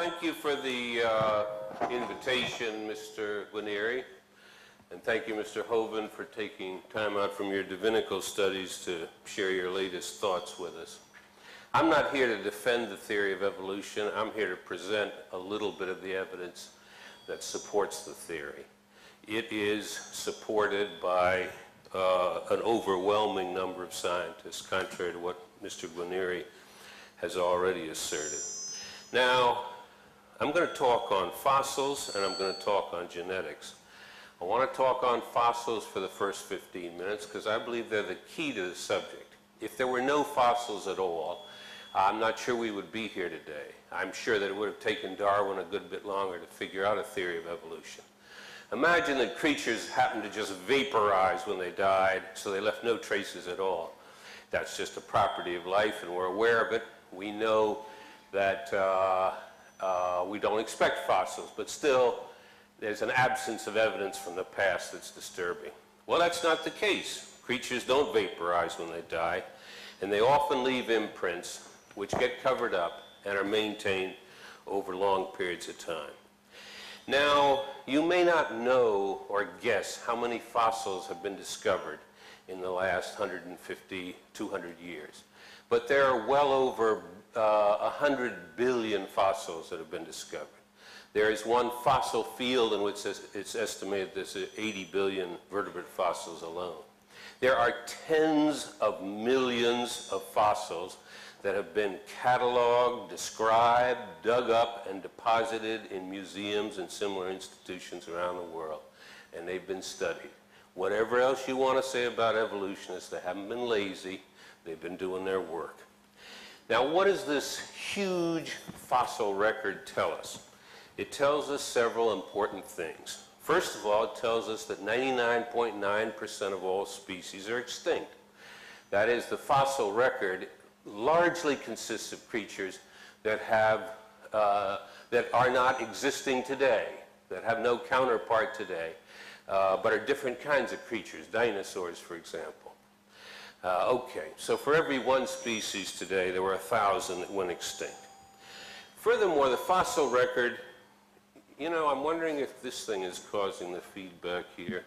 thank you for the invitation, Mr. Guarnieri, and thank you, Mr. Hoven, for taking time out from your divinical studies to share your latest thoughts with us. I'm not here to defend the theory of evolution. I'm here to present a little bit of the evidence that supports the theory. It is supported by an overwhelming number of scientists, contrary to what Mr. Guarnieri has already asserted. Now, I'm going to talk on fossils and I'm going to talk on genetics. I want to talk on fossils for the first 15 minutes because I believe they're the key to the subject. If there were no fossils at all, I'm not sure we would be here today. I'm sure that it would have taken Darwin a good bit longer to figure out a theory of evolution. Imagine that creatures happened to just vaporize when they died, so they left no traces at all. That's just a property of life, and we're aware of it. We know that we don't expect fossils, but still there's an absence of evidence from the past that's disturbing. Well, that's not the case. Creatures don't vaporize when they die, and they often leave imprints which get covered up and are maintained over long periods of time. Now, you may not know or guess how many fossils have been discovered in the last 150, 200 years, but there are well over 100 billion fossils that have been discovered. There is one fossil field in which it's estimated there's 80 billion vertebrate fossils alone. There are tens of millions of fossils that have been cataloged, described, dug up, and deposited in museums and similar institutions around the world, and they've been studied. Whatever else you want to say about evolutionists, they haven't been lazy, they've been doing their work. Now, what does this huge fossil record tell us? It tells us several important things. First of all, it tells us that 99.9% of all species are extinct. That is, the fossil record largely consists of creatures that are not existing today, that have no counterpart today, but are different kinds of creatures, dinosaurs, for example. Okay, so for every one species today, there were 1,000 that went extinct. Furthermore, the fossil record, you know, I'm wondering if this thing is causing the feedback here.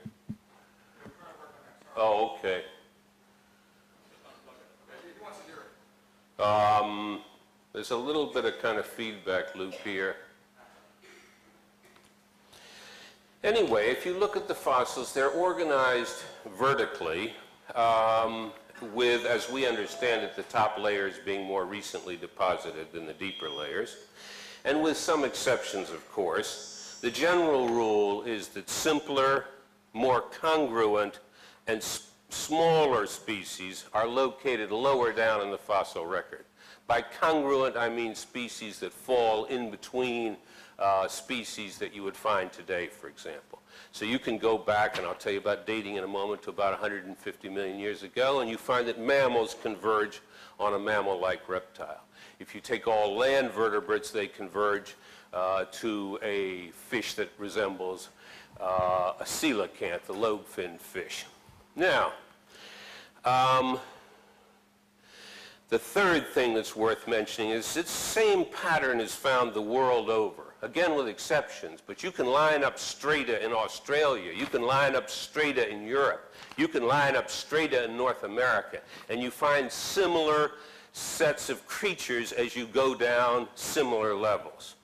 Oh, okay. There's a little bit of kind of feedback loop here. Anyway, if you look at the fossils, they're organized vertically, with, as we understand it, the top layers being more recently deposited than the deeper layers, and with some exceptions, of course. The general rule is that simpler, more congruent, and smaller species are located lower down in the fossil record. By congruent, I mean species that fall in between species that you would find today, for example. So you can go back, and I'll tell you about dating in a moment, to about 150 million years ago, and you find that mammals converge on a mammal-like reptile. If you take all land vertebrates, they converge to a fish that resembles a coelacanth, a lobe-finned fish. Now, the third thing that's worth mentioning is this same pattern is found the world over, again with exceptions, but you can line up strata in Australia, you can line up strata in Europe, you can line up strata in North America, and you find similar sets of creatures as you go down similar levels.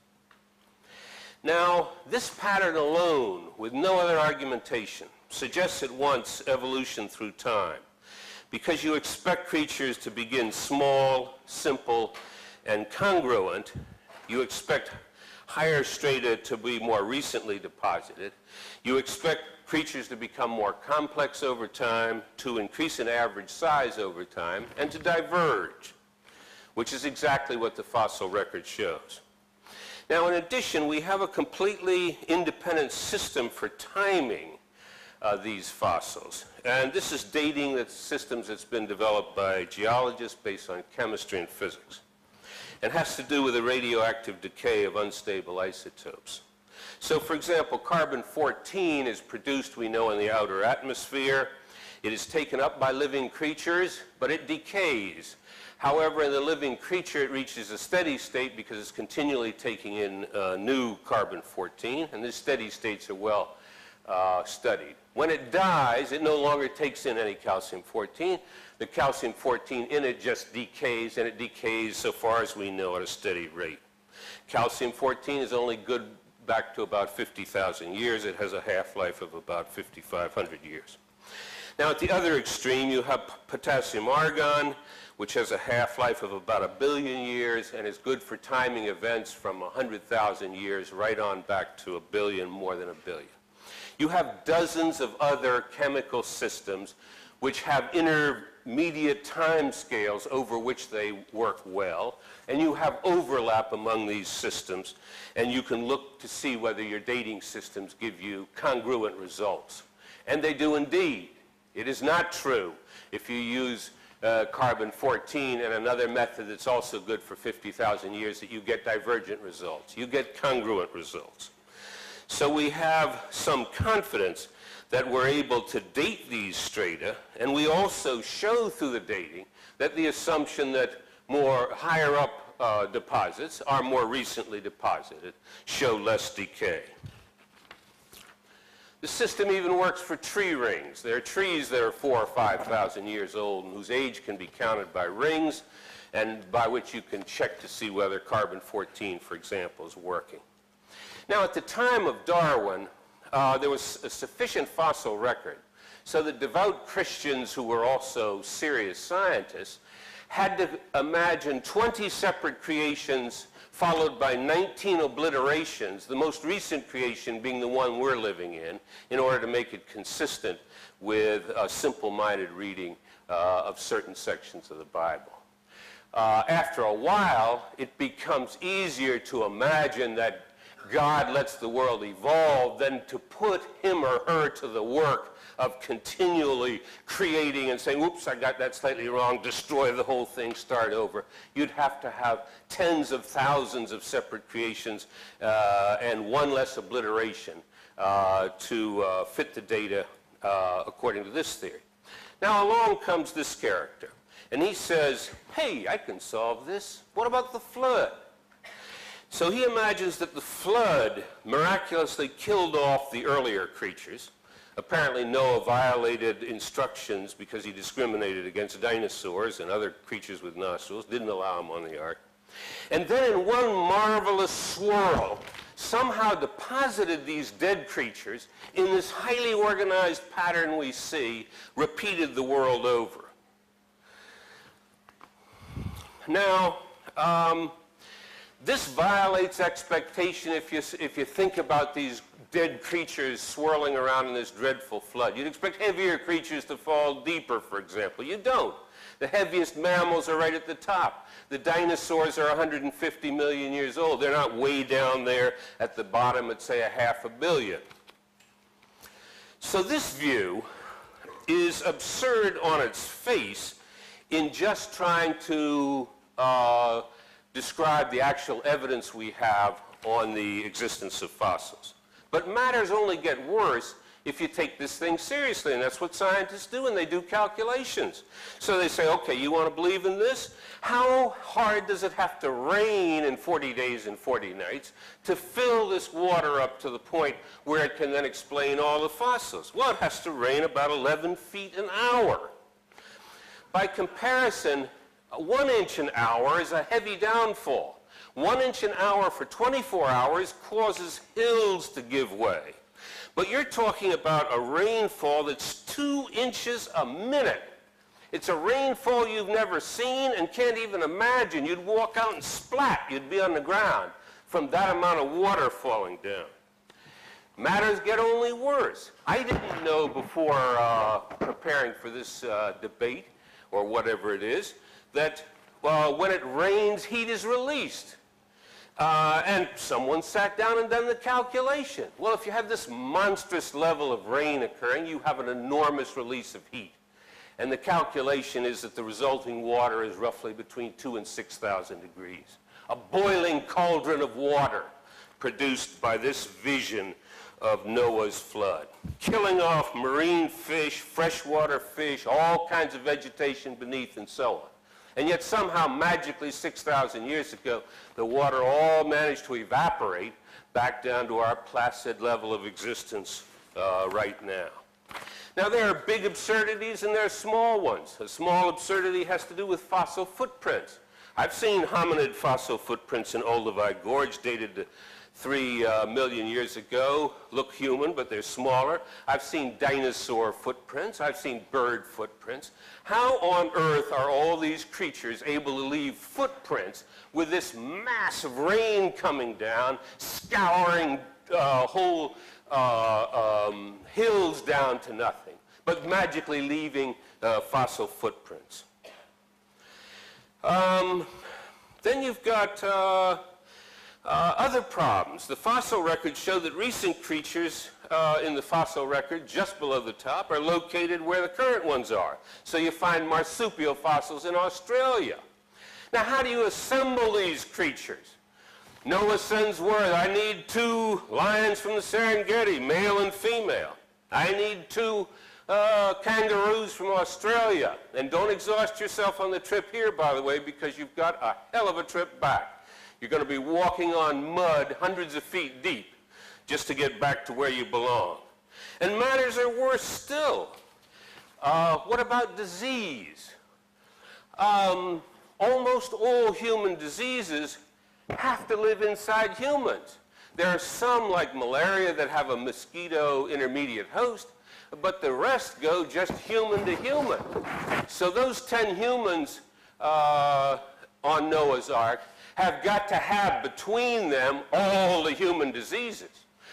Now, this pattern alone, with no other argumentation, suggests at once evolution through time, because you expect creatures to begin small, simple, and congruent. You expect higher strata to be more recently deposited. You expect creatures to become more complex over time, to increase in average size over time, and to diverge, which is exactly what the fossil record shows. Now, in addition, we have a completely independent system for timing these fossils. And this is dating the systems that's been developed by geologists based on chemistry and physics. It has to do with the radioactive decay of unstable isotopes. So, for example, carbon-14 is produced, we know, in the outer atmosphere. It is taken up by living creatures, but it decays. However, in the living creature, it reaches a steady state because it's continually taking in new carbon-14, and these steady states are well studied. When it dies, it no longer takes in any calcium-14. The calcium-14 in it just decays, and it decays, so far as we know, at a steady rate. Calcium-14 is only good back to about 50,000 years. It has a half-life of about 5,500 years. Now, at the other extreme, you have potassium-argon, which has a half-life of about 1 billion years and is good for timing events from 100,000 years right on back to 1 billion, more than 1 billion. You have dozens of other chemical systems which have intermediate time scales over which they work well, and you have overlap among these systems, and you can look to see whether your dating systems give you congruent results. And they do indeed. It is not true if you use carbon-14 and another method that's also good for 50,000 years that you get divergent results. You get congruent results. So we have some confidence that we're able to date these strata, and we also show through the dating that the assumption that more higher up deposits are more recently deposited show less decay. The system even works for tree rings. There are trees that are 4,000 or 5,000 years old and whose age can be counted by rings, and by which you can check to see whether carbon-14, for example, is working. Now, at the time of Darwin, there was a sufficient fossil record so that devout Christians who were also serious scientists had to imagine 20 separate creations followed by 19 obliterations, the most recent creation being the one we're living in order to make it consistent with a simple-minded reading of certain sections of the Bible. After a while, it becomes easier to imagine that God lets the world evolve than to put him or her to the work of continually creating and saying, oops, I got that slightly wrong, destroy the whole thing, start over. You'd have to have tens of thousands of separate creations and one less obliteration to fit the data according to this theory. Now along comes this character, and he says, hey, I can solve this. What about the flood? So he imagines that the flood miraculously killed off the earlier creatures. Apparently Noah violated instructions because he discriminated against dinosaurs and other creatures with nostrils, didn't allow them on the ark. And then in one marvelous swirl, somehow deposited these dead creatures in this highly organized pattern we see repeated the world over. Now, this violates expectation if you think about these dead creatures swirling around in this dreadful flood. You'd expect heavier creatures to fall deeper, for example. You don't. The heaviest mammals are right at the top. The dinosaurs are 150 million years old. They're not way down there at the bottom at, say, 500 million. So this view is absurd on its face in just trying to describe the actual evidence we have on the existence of fossils. But matters only get worse if you take this thing seriously, and that's what scientists do, and they do calculations. So they say, okay, you want to believe in this? How hard does it have to rain in 40 days and 40 nights to fill this water up to the point where it can then explain all the fossils? Well, it has to rain about 11 feet an hour. By comparison, 1 inch an hour is a heavy downfall. 1 inch an hour for 24 hours causes hills to give way. But you're talking about a rainfall that's 2 inches a minute. It's a rainfall you've never seen and can't even imagine. You'd walk out and splat. You'd be on the ground from that amount of water falling down. Matters get only worse. I didn't know before preparing for this debate, or whatever it is, that when it rains, heat is released. And someone sat down and done the calculation. Well, if you have this monstrous level of rain occurring, you have an enormous release of heat. And the calculation is that the resulting water is roughly between 2,000 and 6,000 degrees. A boiling cauldron of water produced by this vision of Noah's flood, killing off marine fish, freshwater fish, all kinds of vegetation beneath and so on. And yet somehow magically 6,000 years ago, the water all managed to evaporate back down to our placid level of existence right now. Now there are big absurdities and there are small ones. A small absurdity has to do with fossil footprints. I've seen hominid fossil footprints in Olduvai Gorge dated to 3 million years ago, look human, but they're smaller. I've seen dinosaur footprints. I've seen bird footprints. How on earth are all these creatures able to leave footprints with this massive rain coming down, scouring whole hills down to nothing, but magically leaving fossil footprints? Then you've got other problems. The fossil records show that recent creatures in the fossil record just below the top are located where the current ones are. So you find marsupial fossils in Australia. Now how do you assemble these creatures? Noah sends word, I need 2 lions from the Serengeti, male and female. I need 2 kangaroos from Australia. And don't exhaust yourself on the trip here, by the way, because you've got a hell of a trip back. You're going to be walking on mud hundreds of feet deep just to get back to where you belong. And matters are worse still. What about disease? Almost all human diseases have to live inside humans. There are some, like malaria, that have a mosquito intermediate host, but the rest go just human to human. So those 10 humans on Noah's Ark have got to have between them all the human diseases.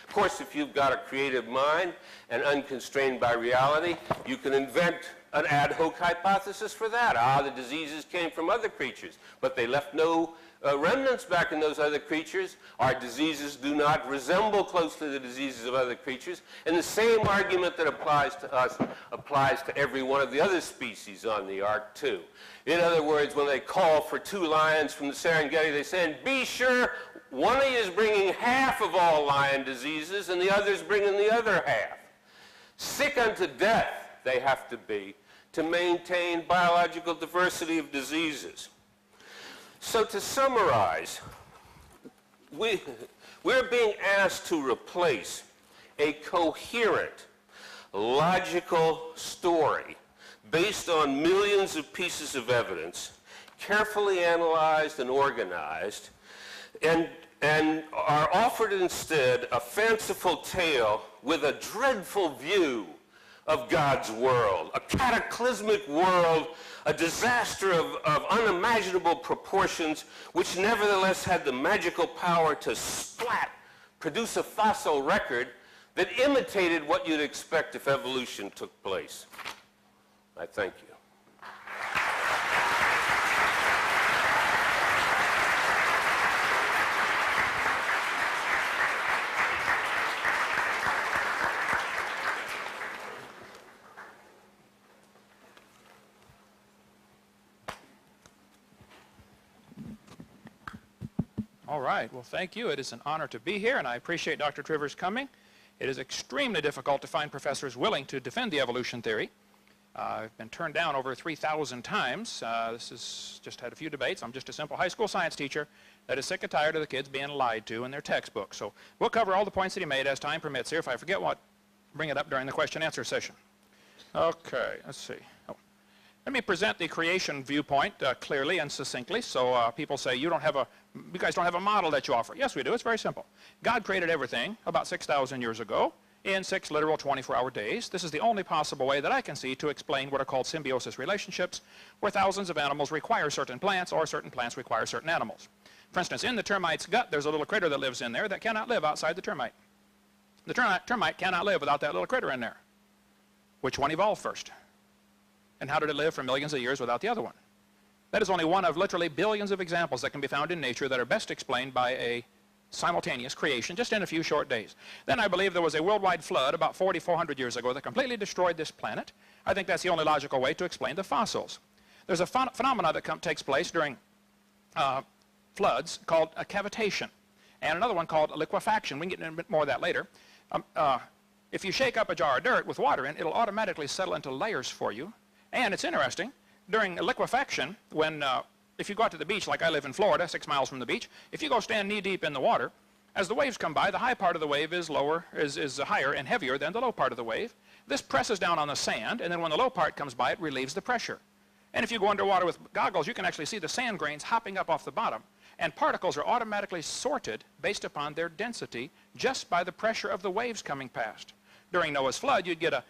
Of course, if you've got a creative mind and unconstrained by reality, you can invent an ad hoc hypothesis for that. The diseases came from other creatures, but they left no remnants back in those other creatures. Our diseases do not resemble closely the diseases of other creatures, and the same argument that applies to us applies to every one of the other species on the Ark too. In other words, when they call for 2 lions from the Serengeti, they say, and be sure one of you is bringing half of all lion diseases and the other's bringing the other half. Sick unto death they have to be to maintain biological diversity of diseases. So to summarize, we're being asked to replace a coherent, logical story based on millions of pieces of evidence, carefully analyzed and organized, and are offered instead a fanciful tale with a dreadful view of God's world, a cataclysmic world, a disaster of unimaginable proportions, which nevertheless had the magical power to produce a fossil record that imitated what you'd expect if evolution took place. I thank you. All right, well, thank you. It is an honor to be here, and I appreciate Dr. Trivers coming. It is extremely difficult to find professors willing to defend the evolution theory. I've been turned down over 3,000 times. This has just had a few debates. I'm just a simple high school science teacher that is sick and tired of the kids being lied to in their textbooks. So we'll cover all the points that he made as time permits here. If I forget what, bring it up during the question-answer session. Okay, let's see. Let me present the creation viewpoint clearly and succinctly. So people say, you guys don't have a model that you offer. Yes, we do. It's very simple. God created everything about 6,000 years ago in 6 literal 24-hour days. This is the only possible way that I can see to explain what are called symbiosis relationships, where thousands of animals require certain plants or certain plants require certain animals. For instance, in the termite's gut, there's a little critter that lives in there that cannot live outside the termite. The termite cannot live without that little critter in there. Which one evolved first? And how did it live for millions of years without the other one? That is only one of literally billions of examples that can be found in nature that are best explained by a simultaneous creation just in a few short days. Then I believe there was a worldwide flood about 4,400 years ago that completely destroyed this planet. I think that's the only logical way to explain the fossils. There's a phenomena that takes place during floods called a cavitation, and another one called liquefaction. We can get into a bit more of that later. If you shake up a jar of dirt with water in, it'll automatically settle into layers for you. And it's interesting, during liquefaction, when if you go out to the beach, like I live in Florida, 6 miles from the beach, if you go stand knee-deep in the water, as the waves come by, the high part of the wave is higher and heavier than the low part of the wave. This presses down on the sand, and then when the low part comes by, it relieves the pressure. And if you go underwater with goggles, you can actually see the sand grains hopping up off the bottom. And particles are automatically sorted based upon their density just by the pressure of the waves coming past. During Noah's flood, you'd get a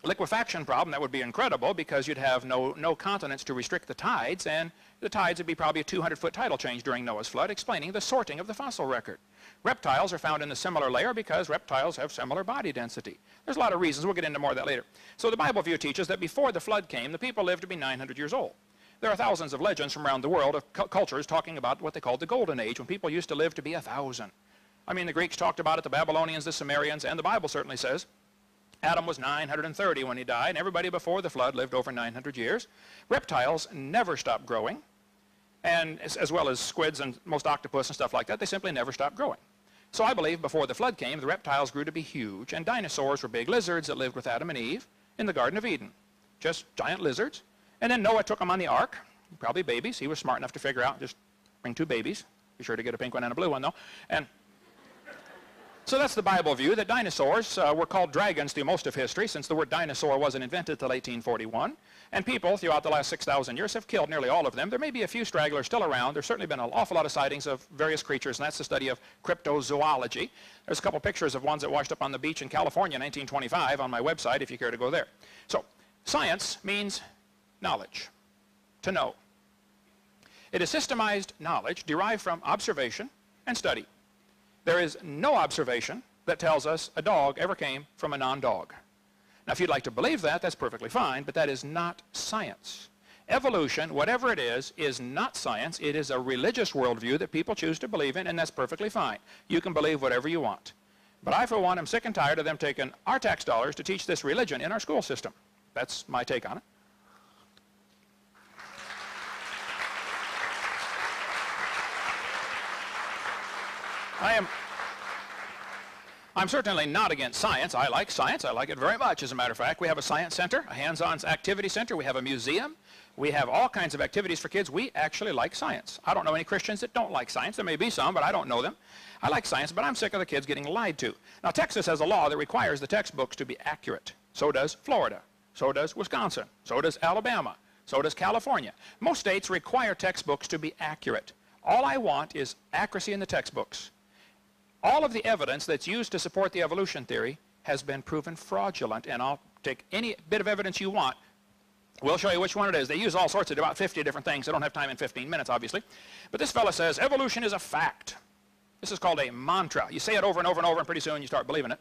liquefaction problem that would be incredible because you'd have no continents to restrict the tides, and the tides would be probably a 200-foot tidal change during Noah's flood, explaining the sorting of the fossil record. Reptiles are found in the similar layer because reptiles have similar body density. There's a lot of reasons. We'll get into more of that later. So the Bible view teaches that before the flood came, the people lived to be 900 years old. There are thousands of legends from around the world of cultures talking about what they called the Golden Age, when people used to live to be 1,000. I mean, the Greeks talked about it, the Babylonians, the Sumerians, and the Bible certainly says Adam was 930 when he died, and everybody before the flood lived over 900 years. Reptiles never stopped growing, and as well as squids and most octopus and stuff like that, they simply never stopped growing. So I believe before the flood came, the reptiles grew to be huge, and dinosaurs were big lizards that lived with Adam and Eve in the Garden of Eden. Just giant lizards. And then Noah took them on the ark, probably babies. He was smart enough to figure out, just bring 2 babies. Be sure to get a pink one and a blue one, though. And so that's the Bible view, that dinosaurs were called dragons through most of history, since the word dinosaur wasn't invented until 1841. And people throughout the last 6,000 years have killed nearly all of them. There may be a few stragglers still around. There's certainly been an awful lot of sightings of various creatures, and that's the study of cryptozoology. There's a couple pictures of ones that washed up on the beach in California in 1925 on my website if you care to go there. So science means knowledge, to know. It is systemized knowledge derived from observation and study. There is no observation that tells us a dog ever came from a non-dog. Now, if you'd like to believe that, that's perfectly fine, but that is not science. Evolution, whatever it is not science. It is a religious worldview that people choose to believe in, and that's perfectly fine. You can believe whatever you want. But I, for one, am sick and tired of them taking our tax dollars to teach this religion in our school system. That's my take on it. I'm certainly not against science. I like science. I like it very much, as a matter of fact. We have a science center, a hands-on activity center. We have a museum. We have all kinds of activities for kids. We actually like science. I don't know any Christians that don't like science. There may be some, but I don't know them. I like science, but I'm sick of the kids getting lied to. Now, Texas has a law that requires the textbooks to be accurate. So does Florida. So does Wisconsin. So does Alabama. So does California. Most states require textbooks to be accurate. All I want is accuracy in the textbooks. All of the evidence that's used to support the evolution theory has been proven fraudulent, and I'll take any bit of evidence you want. We'll show you which one it is. They use all sorts of about 50 different things. I don't have time in 15 minutes, obviously. But this fellow says evolution is a fact. This is called a mantra. You say it over and over and over, and pretty soon you start believing it.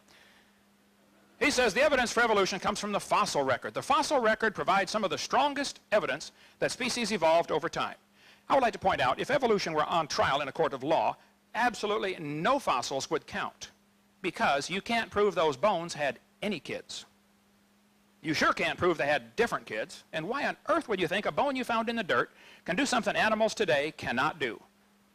He says the evidence for evolution comes from the fossil record. The fossil record provides some of the strongest evidence that species evolved over time. I would like to point out, if evolution were on trial in a court of law, absolutely no fossils would count, because you can't prove those bones had any kids. You sure can't prove they had different kids. And why on earth would you think a bone you found in the dirt can do something animals today cannot do,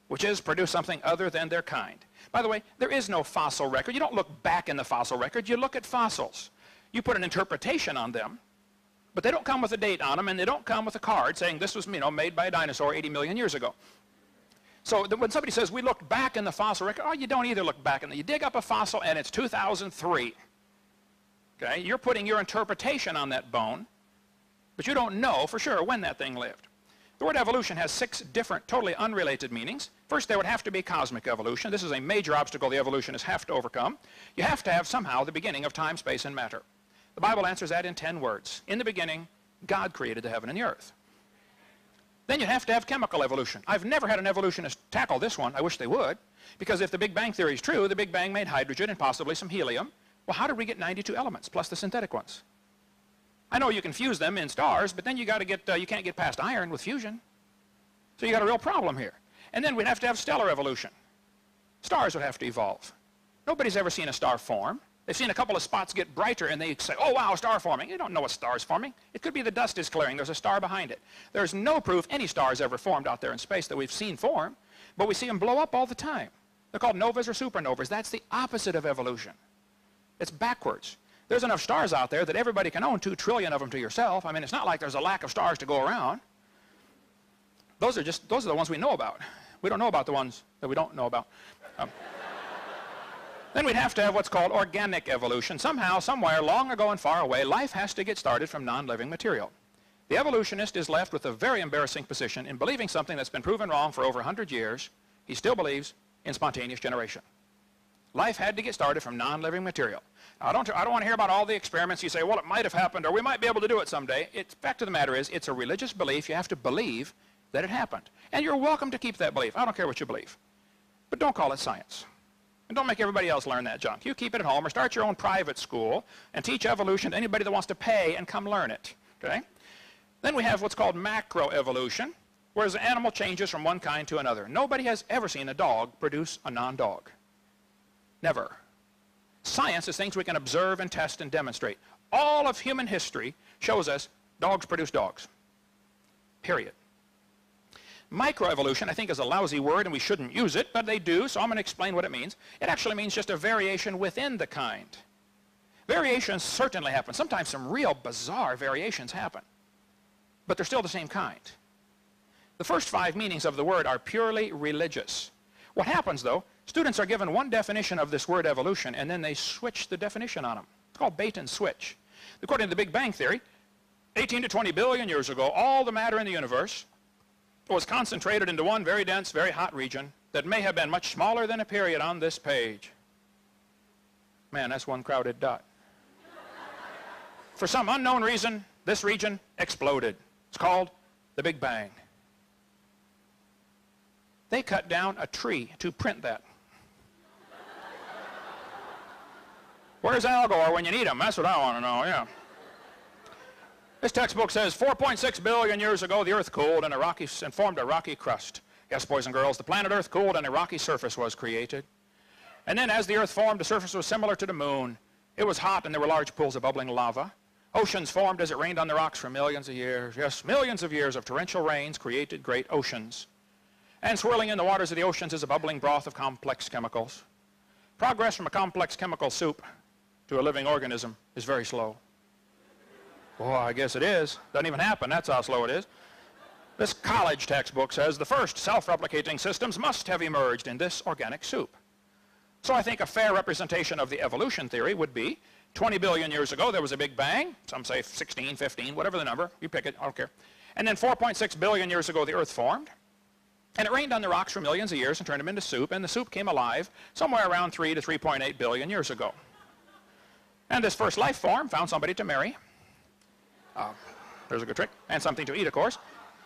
which is produce something other than their kind? By the way, there is no fossil record. You don't look back in the fossil record. You look at fossils. You put an interpretation on them, but they don't come with a date on them, and they don't come with a card saying this was, made by a dinosaur 80 million years ago. So when somebody says we looked back in the fossil record, oh, you don't either look back in the, you dig up a fossil and it's 2003. Okay, you're putting your interpretation on that bone, but you don't know for sure when that thing lived. The word evolution has 6 different, totally unrelated meanings. First, there would have to be cosmic evolution. This is a major obstacle the evolutionists have to overcome. You have to have somehow the beginning of time, space, and matter. The Bible answers that in 10 words. In the beginning, God created the heaven and the earth. Then you have to have chemical evolution. I've never had an evolutionist tackle this one. I wish they would. Because if the Big Bang theory is true, the Big Bang made hydrogen and possibly some helium. Well, how did we get 92 elements, plus the synthetic ones? I know you can fuse them in stars, but then you can't get past iron with fusion. So you got a real problem here. And then we'd have to have stellar evolution. Stars would have to evolve. Nobody's ever seen a star form. They've seen a couple of spots get brighter, and they say, oh, wow, star forming. You don't know what star's forming. It could be the dust is clearing. There's a star behind it. There's no proof any stars ever formed out there in space that we've seen form, but we see them blow up all the time. They're called novas or supernovas. That's the opposite of evolution. It's backwards. There's enough stars out there that everybody can own 2 trillion of them to yourself. I mean, it's not like there's a lack of stars to go around. Those are the ones we know about. We don't know about the ones that we don't know about. Then we'd have to have what's called organic evolution. Somehow, somewhere, long ago and far away, life has to get started from non-living material. The evolutionist is left with a very embarrassing position in believing something that's been proven wrong for over 100 years. He still believes in spontaneous generation. Life had to get started from non-living material. Now, I don't want to hear about all the experiments. You say, well, it might have happened, or we might be able to do it someday. The fact of the matter is, it's a religious belief. You have to believe that it happened. And you're welcome to keep that belief. I don't care what you believe. But don't call it science. And don't make everybody else learn that junk. You keep it at home or start your own private school and teach evolution to anybody that wants to pay and come learn it. Okay? Then we have what's called macroevolution, whereas an animal changes from one kind to another. Nobody has ever seen a dog produce a non-dog. Never. Science is things we can observe and test and demonstrate. All of human history shows us dogs produce dogs. Period. Microevolution, I think, is a lousy word and we shouldn't use it, but they do, so I'm going to explain what it means. It actually means just a variation within the kind. Variations certainly happen. Sometimes some real bizarre variations happen, but they're still the same kind. The first 5 meanings of the word are purely religious. What happens, though, students are given one definition of this word evolution, and then they switch the definition on them. It's called bait and switch. According to the Big Bang Theory, 18 to 20 billion years ago, all the matter in the universe was concentrated into one very dense, very hot region that may have been much smaller than a period on this page. Man, that's one crowded dot. For some unknown reason, this region exploded. It's called the Big Bang. They cut down a tree to print that. Where's Al Gore when you need him? That's what I want to know, yeah. This textbook says 4.6 billion years ago the Earth cooled and formed a rocky crust. Yes, boys and girls, the planet Earth cooled and a rocky surface was created. And then as the Earth formed, the surface was similar to the moon. It was hot and there were large pools of bubbling lava. Oceans formed as it rained on the rocks for millions of years. Yes, millions of years of torrential rains created great oceans. And swirling in the waters of the oceans is a bubbling broth of complex chemicals. Progress from a complex chemical soup to a living organism is very slow. Well, I guess it is. Doesn't even happen. That's how slow it is. This college textbook says the first self-replicating systems must have emerged in this organic soup. So I think a fair representation of the evolution theory would be 20 billion years ago there was a Big Bang. Some say 16, 15, whatever the number. You pick it. I don't care. And then 4.6 billion years ago the Earth formed. And it rained on the rocks for millions of years and turned them into soup. And the soup came alive somewhere around 3 to 3.8 billion years ago. And this first life form found somebody to marry. There's a good trick. And something to eat, of course.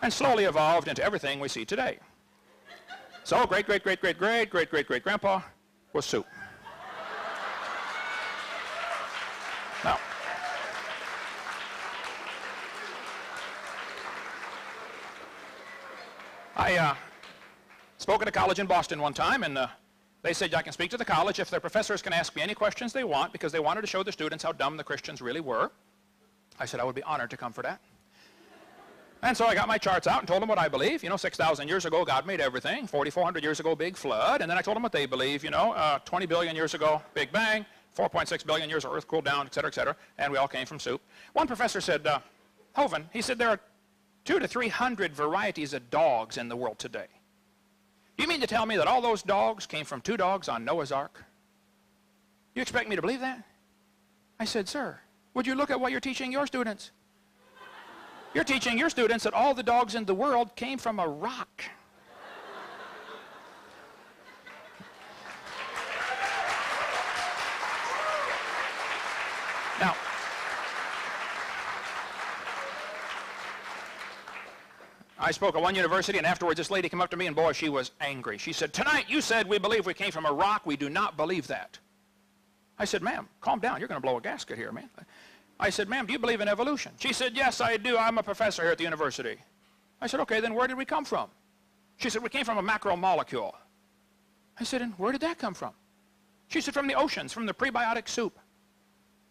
And slowly evolved into everything we see today. So great-great-great-great-great-great-great-great-grandpa was soup. Now, I spoke at a college in Boston one time, and they said I can speak to the college if their professors can ask me any questions they want, because they wanted to show the students how dumb the Christians really were. I said I would be honored to come for that. And so I got my charts out and told them what I believe. You know, 6,000 years ago, God made everything. 4,400 years ago, big flood. And then I told them what they believe, you know, 20 billion years ago, Big Bang, 4.6 billion years, Earth cooled down, et cetera, and we all came from soup. One professor said, Hovind, he said, there are 200 to 300 varieties of dogs in the world today. You mean to tell me that all those dogs came from 2 dogs on Noah's Ark? You expect me to believe that? I said, sir, would you look at what you're teaching your students? You're teaching your students that all the dogs in the world came from a rock. Now, I spoke at one university, and afterwards this lady came up to me, and boy, she was angry. She said, tonight you said we believe we came from a rock. We do not believe that. I said, ma'am, calm down. You're going to blow a gasket here, man. I said, ma'am, do you believe in evolution? She said, yes, I do. I'm a professor here at the university. I said, okay, then where did we come from? She said, we came from a macromolecule. I said, and where did that come from? She said, from the oceans, from the prebiotic soup.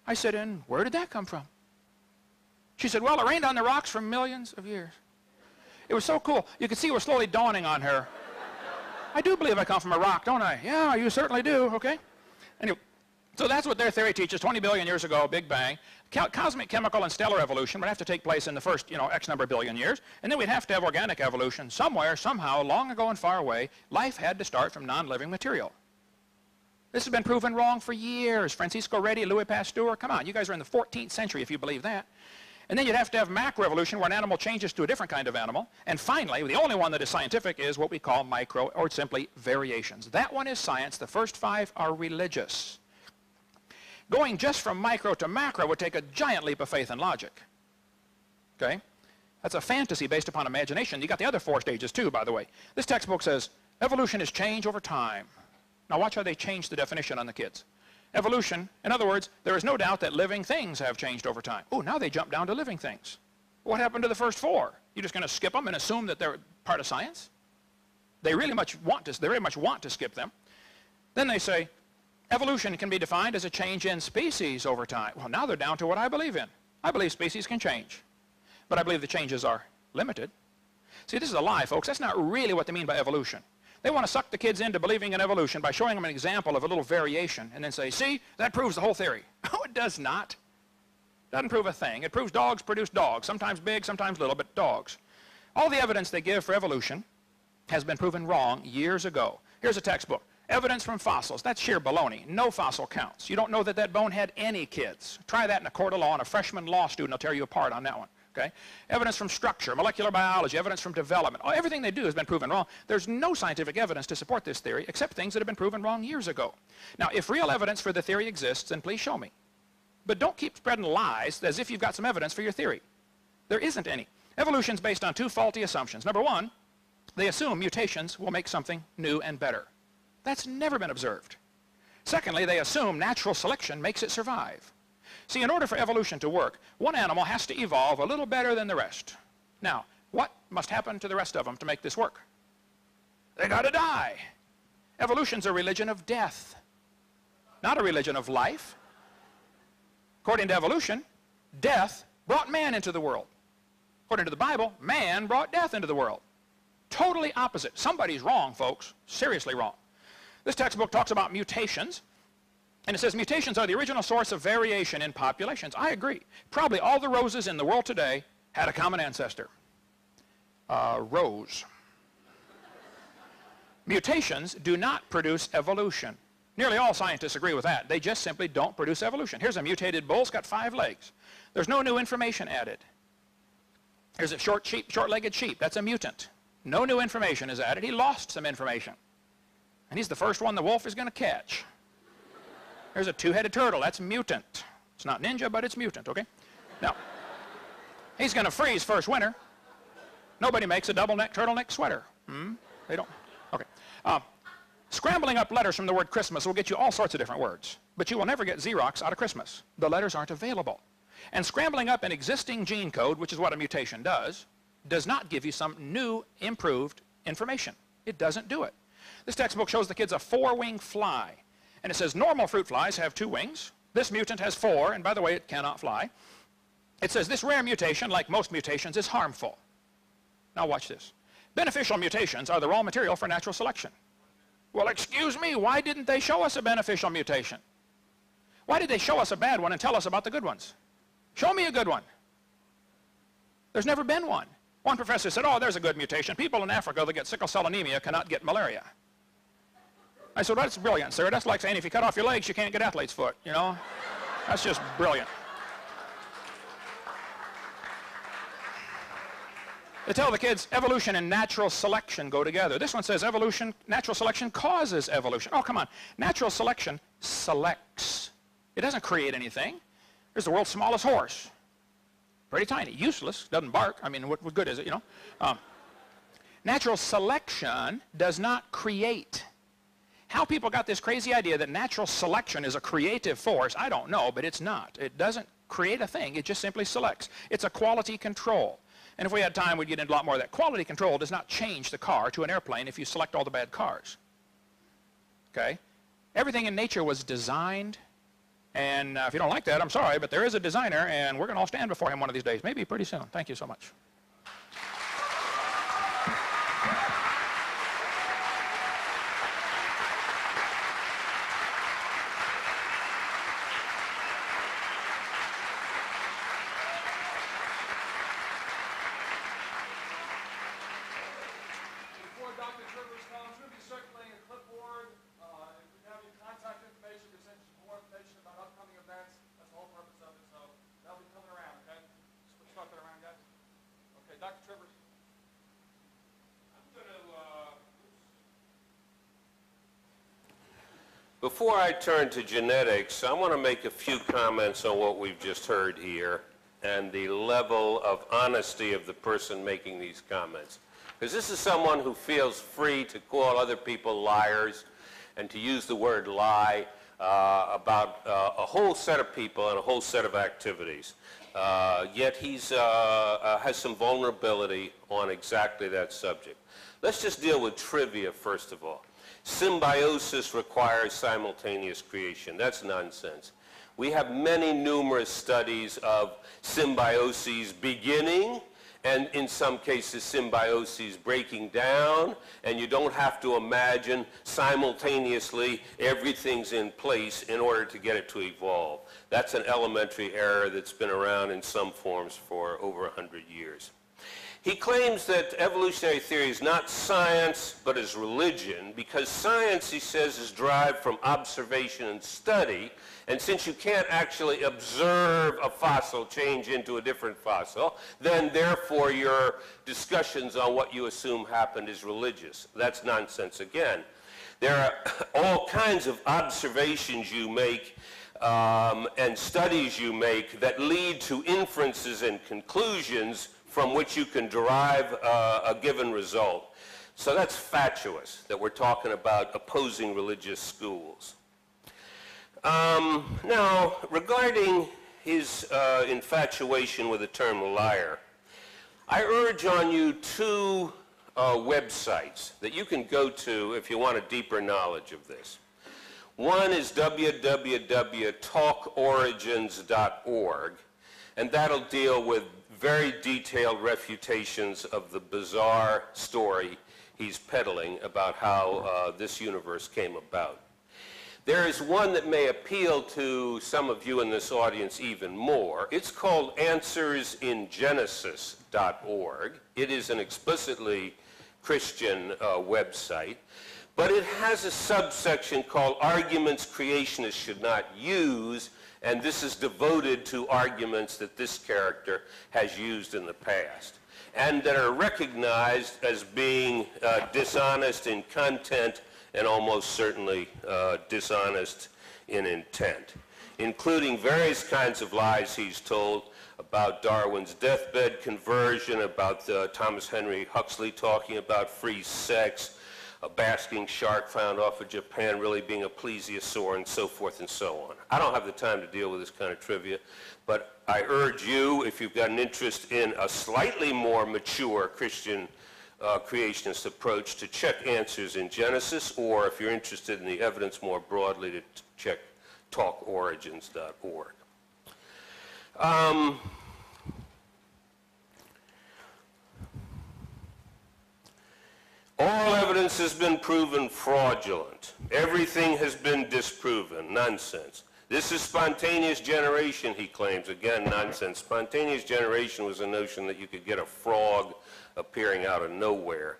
I said, and where did that come from? She said, well, it rained on the rocks for millions of years. It was so cool. You could see it was slowly dawning on her. I do believe I come from a rock, don't I? Yeah, you certainly do, okay? Anyway, So that's what their theory teaches. 20 billion years ago, Big Bang. Cosmic, chemical, and stellar evolution would have to take place in the first, X number of billion years. And then we'd have to have organic evolution. Somewhere, somehow, long ago and far away, life had to start from non-living material. This has been proven wrong for years. Francisco Redi, Louis Pasteur, come on, you guys are in the 14th century if you believe that. And then you'd have to have macroevolution where an animal changes to a different kind of animal. And finally, the only one that is scientific is what we call micro, or simply variations. That one is science. The first 5 are religious. Going just from micro to macro would take a giant leap of faith and logic. Okay? That's a fantasy based upon imagination. You got the other 4 stages too, by the way. This textbook says evolution is change over time. Now watch how they change the definition on the kids. Evolution, in other words, there is no doubt that living things have changed over time. Oh, now they jump down to living things. What happened to the first 4? You're just going to skip them and assume that they're part of science? They really much want to skip them. Then they say, evolution can be defined as a change in species over time. Well, now they're down to what I believe in. I believe species can change. But I believe the changes are limited. See, this is a lie, folks. That's not really what they mean by evolution. They want to suck the kids into believing in evolution by showing them an example of a little variation and then say, see, that proves the whole theory. Oh, it does not. It doesn't prove a thing. It proves dogs produce dogs, sometimes big, sometimes little, but dogs. All the evidence they give for evolution has been proven wrong years ago. Here's a textbook. Evidence from fossils. That's sheer baloney. No fossil counts. You don't know that that bone had any kids. Try that in a court of law, and a freshman law student will tear you apart on that one. Okay? Evidence from structure, molecular biology, evidence from development. Oh, everything they do has been proven wrong. There's no scientific evidence to support this theory except things that have been proven wrong years ago. Now, if real evidence for the theory exists, then please show me. But don't keep spreading lies as if you've got some evidence for your theory. There isn't any. Evolution's based on 2 faulty assumptions. Number 1, they assume mutations will make something new and better. That's never been observed. Secondly, they assume natural selection makes it survive. See, in order for evolution to work, one animal has to evolve a little better than the rest. Now, what must happen to the rest of them to make this work? They got to die. Evolution's a religion of death, not a religion of life. According to evolution, death brought man into the world. According to the Bible, man brought death into the world. Totally opposite. Somebody's wrong, folks. Seriously wrong. This textbook talks about mutations. And it says mutations are the original source of variation in populations. I agree. Probably all the roses in the world today had a common ancestor. Rose. Mutations do not produce evolution. Nearly all scientists agree with that. They just simply don't produce evolution. Here's a mutated bull. It's got 5 legs. There's no new information added. Here's a short-legged sheep. That's a mutant. No new information is added. He lost some information. And he's the first one the wolf is going to catch. There's a 2-headed turtle. That's mutant. It's not ninja, but it's mutant, okay? Now, he's going to freeze first winter. Nobody makes a double-neck turtleneck sweater. They don't. Okay. Scrambling up letters from the word Christmas will get you all sorts of different words, but you will never get Xerox out of Christmas. The letters aren't available. And scrambling up an existing gene code, which is what a mutation does not give you some new, improved information. It doesn't do it. This textbook shows the kids a 4-winged fly. And it says normal fruit flies have 2 wings. This mutant has 4, and by the way, it cannot fly. It says this rare mutation, like most mutations, is harmful. Now watch this. Beneficial mutations are the raw material for natural selection. Well, excuse me, why didn't they show us a beneficial mutation? Why did they show us a bad one and tell us about the good ones? Show me a good one. There's never been one. One professor said, oh, there's a good mutation. People in Africa that get sickle cell anemia cannot get malaria. I said, well, that's brilliant, sir. That's like saying if you cut off your legs, you can't get athlete's foot, you know? That's just brilliant. They tell the kids evolution and natural selection go together. This one says natural selection causes evolution. Oh, come on. Natural selection selects. It doesn't create anything. There's the world's smallest horse. Pretty tiny, useless, doesn't bark. I mean, what good is it, you know? Natural selection does not create. How people got this crazy idea that natural selection is a creative force, I don't know, but it's not. It doesn't create a thing. It just simply selects. It's a quality control. And if we had time, we'd get into a lot more of that. Quality control does not change the car to an airplane if you select all the bad cars. Okay? Everything in nature was designed. And if you don't like that, I'm sorry, but there is a designer, and we're going to all stand before him one of these days, maybe pretty soon. Thank you so much. Dr. Trivers. Before I turn to genetics, I want to make a few comments on what we've just heard here and the level of honesty of the person making these comments. Because this is someone who feels free to call other people liars and to use the word lie about a whole set of people and a whole set of activities. Yet he has some vulnerability on exactly that subject. Let's just deal with trivia first of all. Symbiosis requires simultaneous creation. That's nonsense. We have many numerous studies of symbioses beginning and in some cases symbioses breaking down, and you don't have to imagine simultaneously everything's in place in order to get it to evolve. That's an elementary error that's been around in some forms for over 100 years. He claims that evolutionary theory is not science, but is religion, because science, he says, is derived from observation and study, and since you can't actually observe a fossil change into a different fossil, then therefore your discussions on what you assume happened is religious. That's nonsense again. There are all kinds of observations you make and studies you make that lead to inferences and conclusions from which you can derive a given result. So that's fatuous, that we're talking about opposing religious schools. Now, regarding his infatuation with the term liar, I urge on you two websites that you can go to if you want a deeper knowledge of this. One is www.talkorigins.org, and that'll deal with very detailed refutations of the bizarre story he's peddling about how this universe came about. There is one that may appeal to some of you in this audience even more. It's called AnswersInGenesis.org. It is an explicitly Christian website, but it has a subsection called Arguments Creationists Should Not Use, and this is devoted to arguments that this character has used in the past and that are recognized as being dishonest in content and almost certainly dishonest in intent, including various kinds of lies he's told about Darwin's deathbed conversion, about Thomas Henry Huxley talking about free sex, a basking shark found off of Japan really being a plesiosaur, and so forth and so on. I don't have the time to deal with this kind of trivia, but I urge you, if you've got an interest in a slightly more mature Christian creationist approach, to check Answers in Genesis, or if you're interested in the evidence more broadly, to check talkorigins.org. All evidence has been proven fraudulent. Everything has been disproven. Nonsense. This is spontaneous generation, he claims. Again, nonsense. Spontaneous generation was a notion that you could get a frog appearing out of nowhere.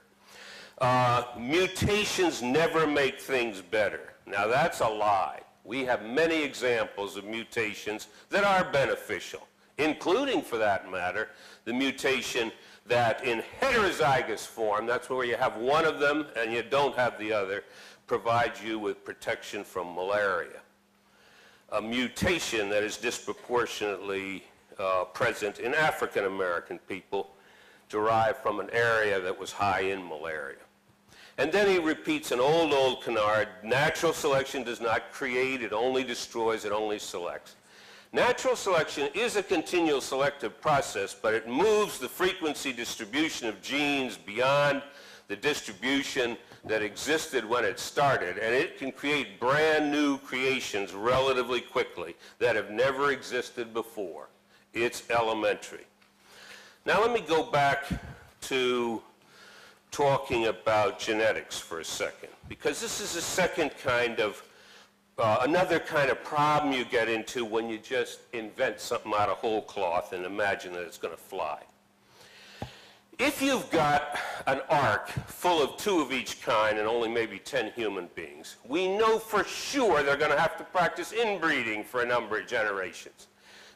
Mutations never make things better. Now, that's a lie. We have many examples of mutations that are beneficial, including, for that matter, the mutation that in heterozygous form, that's where you have one of them and you don't have the other, provides you with protection from malaria. A mutation that is disproportionately present in African American people derived from an area that was high in malaria. And then he repeats an old canard: natural selection does not create, it only destroys, it only selects. Natural selection is a continual selective process, but it moves the frequency distribution of genes beyond the distribution that existed when it started, and it can create brand new creations relatively quickly that have never existed before. It's elementary. Now let me go back to talking about genetics for a second, because this is a second kind of another kind of problem you get into when you just invent something out of whole cloth and imagine that it's going to fly. If you've got an ark full of 2 of each kind and only maybe 10 human beings, we know for sure they're going to have to practice inbreeding for a number of generations,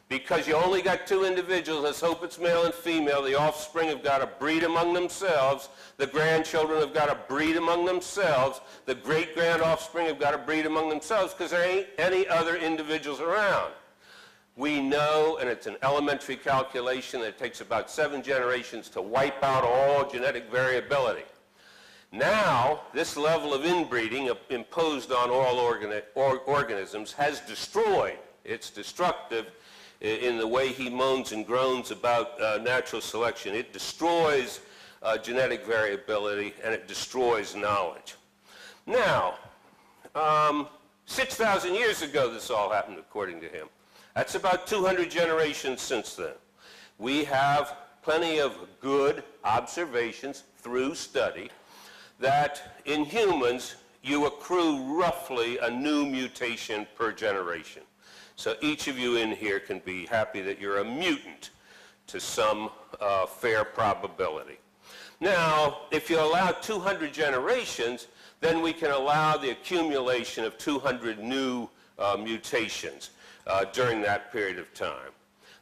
Because you only got two individuals, let's hope it's male and female, the offspring have got to breed among themselves, the grandchildren have got to breed among themselves, the great-grand offspring have got to breed among themselves because there ain't any other individuals around. We know, and it's an elementary calculation, that it takes about 7 generations to wipe out all genetic variability. Now, this level of inbreeding imposed on all organisms has destroyed, it's destructive in the way he moans and groans about natural selection. It destroys genetic variability and it destroys knowledge. Now, 6,000 years ago this all happened according to him. That's about 200 generations since then. We have plenty of good observations through study that in humans you accrue roughly a new mutation per generation. So each of you in here can be happy that you're a mutant to some fair probability. Now, if you allow 200 generations, then we can allow the accumulation of 200 new mutations during that period of time.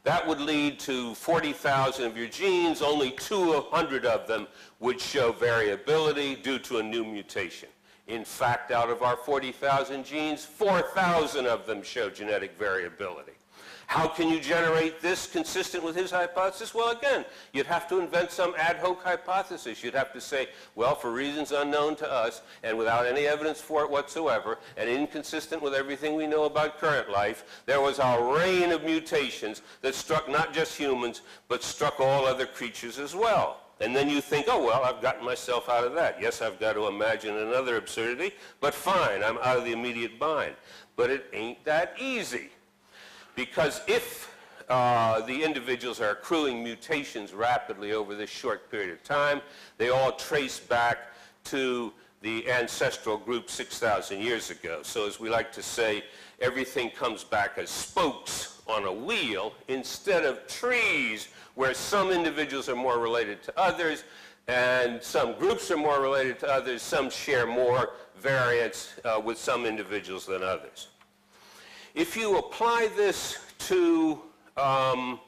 That would lead to 40,000 of your genes, only 200 of them would show variability due to a new mutation. In fact, out of our 40,000 genes, 4,000 of them show genetic variability. How can you generate this consistent with his hypothesis? Well, again, you'd have to invent some ad hoc hypothesis. You'd have to say, well, for reasons unknown to us and without any evidence for it whatsoever and inconsistent with everything we know about current life, there was a rain of mutations that struck not just humans, but struck all other creatures as well. And then you think, oh, well, I've gotten myself out of that. Yes, I've got to imagine another absurdity, but fine, I'm out of the immediate bind. But it ain't that easy. Because if the individuals are accruing mutations rapidly over this short period of time, they all trace back to the ancestral group 6,000 years ago. So as we like to say, everything comes back as spokes on a wheel instead of trees where some individuals are more related to others and some groups are more related to others, some share more variance with some individuals than others. If you apply this to, well,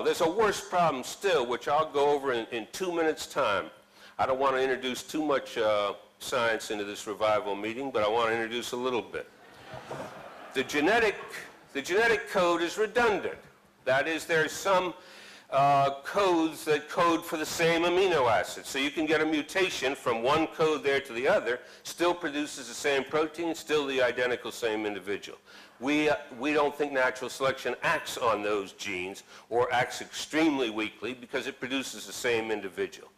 there's a worse problem still, which I'll go over in 2 minutes' time. I don't want to introduce too much science into this revival meeting, but I want to introduce a little bit. The genetic code is redundant. That is, there's some codes that code for the same amino acid. So you can get a mutation from one code there to the other, still produces the same protein, still the identical same individual. We don't think natural selection acts on those genes or acts extremely weakly because it produces the same individual.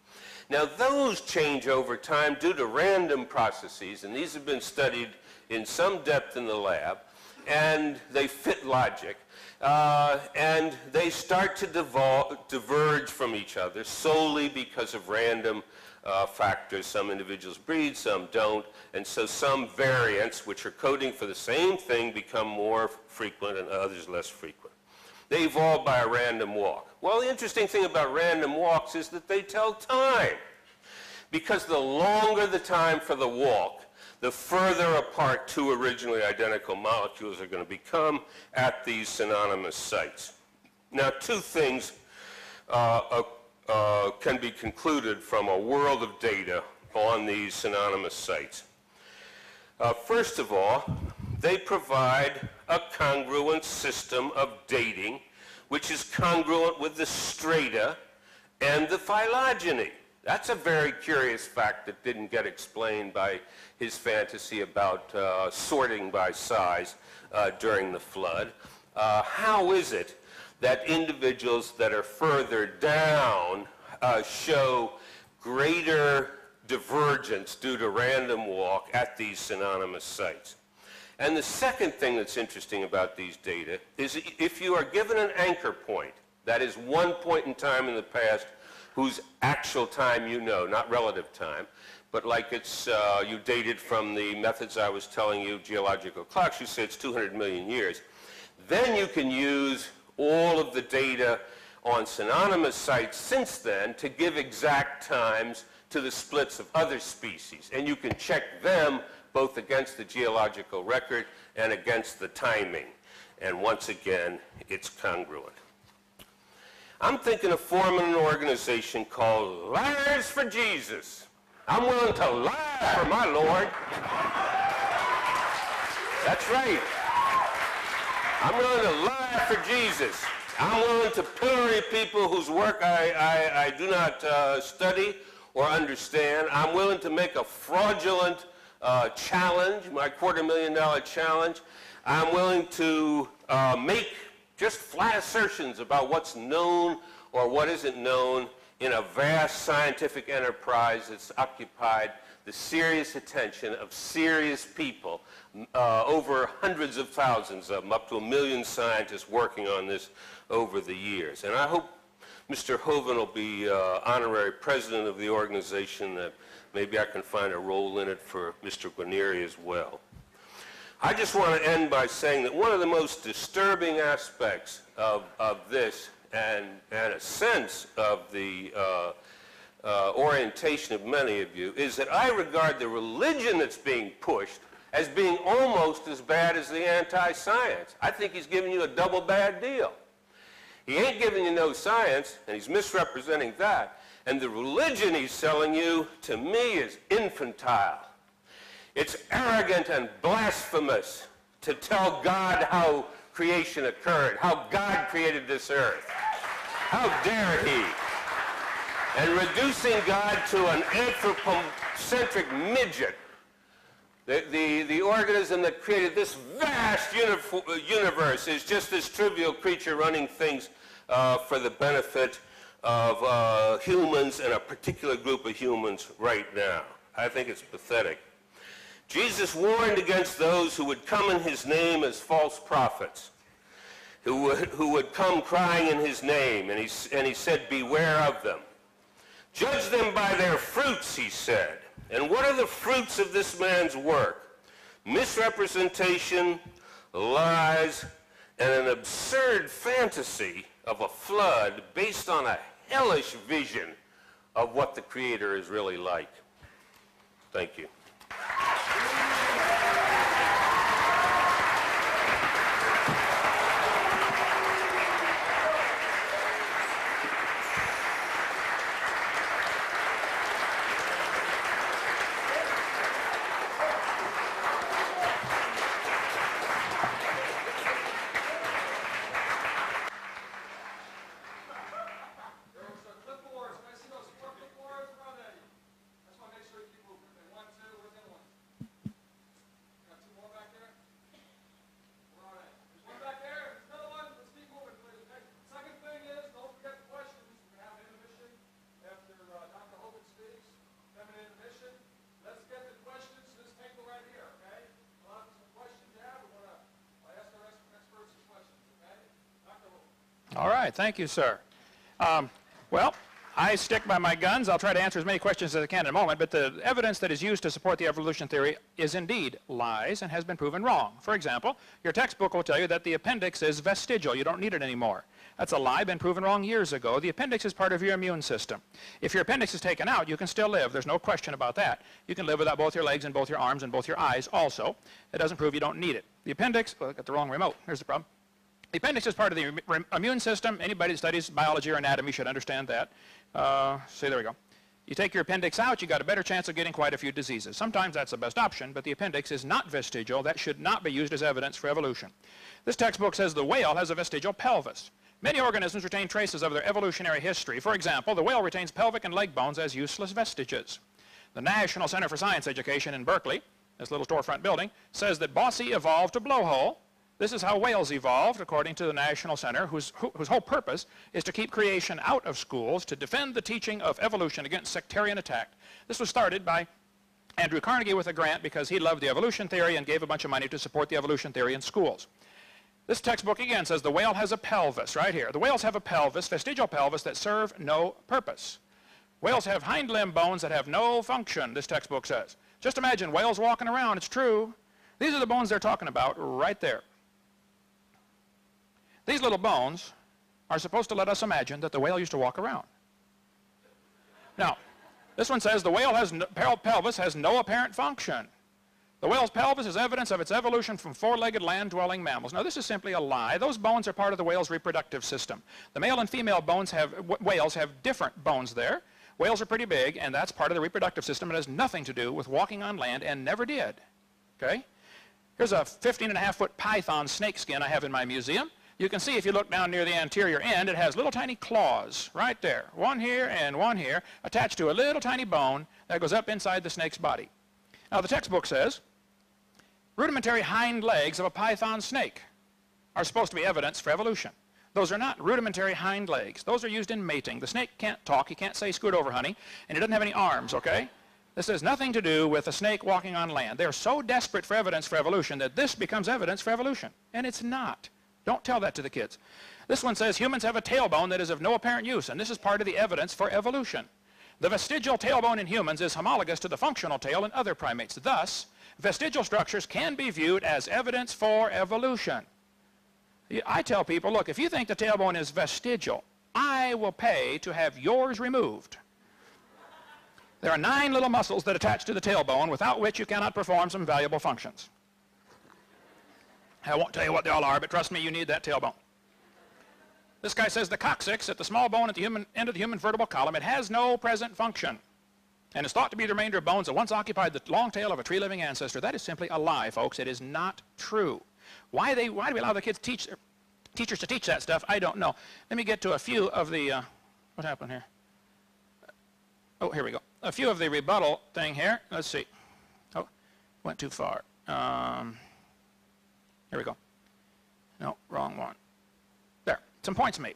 Now those change over time due to random processes, and these have been studied in some depth in the lab, and they fit logic. And they start to diverge from each other solely because of random factors. Some individuals breed, some don't, and so some variants, which are coding for the same thing, become more frequent and others less frequent. They evolve by a random walk. Well, the interesting thing about random walks is that they tell time, because the longer the time for the walk, the further apart two originally identical molecules are going to become at these synonymous sites. Now, two things can be concluded from a world of data on these synonymous sites. First of all, they provide a congruent system of dating, which is congruent with the strata and the phylogeny. That's a very curious fact that didn't get explained by his fantasy about sorting by size during the flood. How is it that individuals that are further down show greater divergence due to random walk at these synonymous sites? And the second thing that's interesting about these data is if you are given an anchor point, that is one point in time in the past whose actual time you know, not relative time, but like it's, you dated from the methods I was telling you, geological clocks, you say it's 200 million years. Then you can use all of the data on synonymous sites since then to give exact times to the splits of other species. And you can check them both against the geological record and against the timing. and once again, it's congruent. I'm thinking of forming an organization called Liars for Jesus. I'm willing to lie for my Lord. That's right. I'm willing to lie for Jesus. I'm willing to pillory people whose work I do not study or understand. I'm willing to make a fraudulent challenge, my $250,000 challenge. I'm willing to make just flat assertions about what's known or what isn't known in a vast scientific enterprise that's occupied the serious attention of serious people, over hundreds of thousands of them, up to 1 million scientists working on this over the years. And I hope Mr. Hoven will be honorary president of the organization, that maybe I can find a role in it for Mr. Guarneri as well. I just want to end by saying that one of the most disturbing aspects of this, and a sense of the orientation of many of you, is that I regard the religion that's being pushed as being almost as bad as the anti-science. I think he's giving you a double bad deal. He ain't giving you no science, and he's misrepresenting that. And the religion he's selling you, to me, is infantile. It's arrogant and blasphemous to tell God how creation occurred, how God created this earth. How dare he? And reducing God to an anthropocentric midget, the organism that created this vast universe, is just this trivial creature running things for the benefit of humans and a particular group of humans right now. I think it's pathetic. Jesus warned against those who would come in his name as false prophets, who would come crying in his name, and he said, beware of them. Judge them by their fruits, he said. And what are the fruits of this man's work? Misrepresentation, lies, and an absurd fantasy of a flood based on a hellish vision of what the Creator is really like. Thank you. All right, thank you, sir. Well, I stick by my guns. I'll try to answer as many questions as I can in a moment, but the evidence that is used to support the evolution theory is indeed lies and has been proven wrong. For example, your textbook will tell you that the appendix is vestigial. You don't need it anymore. That's a lie, been proven wrong years ago. The appendix is part of your immune system. If your appendix is taken out, you can still live. There's no question about that. You can live without both your legs and both your arms and both your eyes also. It doesn't prove you don't need it. The appendix, well, I got the wrong remote. Here's the problem. The appendix is part of the immune system. Anybody that studies biology or anatomy should understand that. See, there we go. You take your appendix out, you got a better chance of getting quite a few diseases. Sometimes that's the best option, but the appendix is not vestigial. That should not be used as evidence for evolution. This textbook says the whale has a vestigial pelvis. Many organisms retain traces of their evolutionary history. For example, the whale retains pelvic and leg bones as useless vestiges. The National Center for Science Education in Berkeley, this little storefront building, says that Bossy evolved to blowhole. This is how whales evolved, according to the National Center, whose whole purpose is to keep creation out of schools, to defend the teaching of evolution against sectarian attack. This was started by Andrew Carnegie with a grant because he loved the evolution theory and gave a bunch of money to support the evolution theory in schools. This textbook again says the whale has a pelvis, right here. The whales have a pelvis, vestigial pelvis, that serve no purpose. Whales have hind limb bones that have no function, this textbook says. Just imagine whales walking around, it's true. These are the bones they're talking about right there. These little bones are supposed to let us imagine that the whale used to walk around. Now, this one says the whale pelvis has no apparent function. The whale's pelvis is evidence of its evolution from four-legged land-dwelling mammals. Now, this is simply a lie. Those bones are part of the whale's reproductive system. The male and female whales have different bones there. Whales are pretty big, and that's part of the reproductive system. It has nothing to do with walking on land, and never did. Okay? Here's a 15.5-foot python snake skin I have in my museum. You can see if you look down near the anterior end, it has little tiny claws right there. One here and one here, attached to a little tiny bone that goes up inside the snake's body. Now, the textbook says, rudimentary hind legs of a python snake are supposed to be evidence for evolution. Those are not rudimentary hind legs. Those are used in mating. The snake can't talk. He can't say, scoot over, honey. And he doesn't have any arms, okay? This has nothing to do with a snake walking on land. They're so desperate for evidence for evolution that this becomes evidence for evolution. And it's not. Don't tell that to the kids. This one says humans have a tailbone that is of no apparent use, and this is part of the evidence for evolution. The vestigial tailbone in humans is homologous to the functional tail in other primates. Thus, vestigial structures can be viewed as evidence for evolution. I tell people, look, if you think the tailbone is vestigial, I will pay to have yours removed. There are 9 little muscles that attach to the tailbone without which you cannot perform some valuable functions. I won't tell you what they all are, but trust me, you need that tailbone. This guy says the coccyx at the small bone at the end of the human vertebral column, it has no present function and is thought to be the remainder of bones that once occupied the long tail of a tree-living ancestor. That is simply a lie, folks. It is not true. Why do we allow the kids teachers to teach that stuff? I don't know. Let me get to a few of the, what happened here? Oh, here we go. A few of the rebuttal thing here. Let's see. Oh, went too far. Here we go. No, wrong one. There, some points made.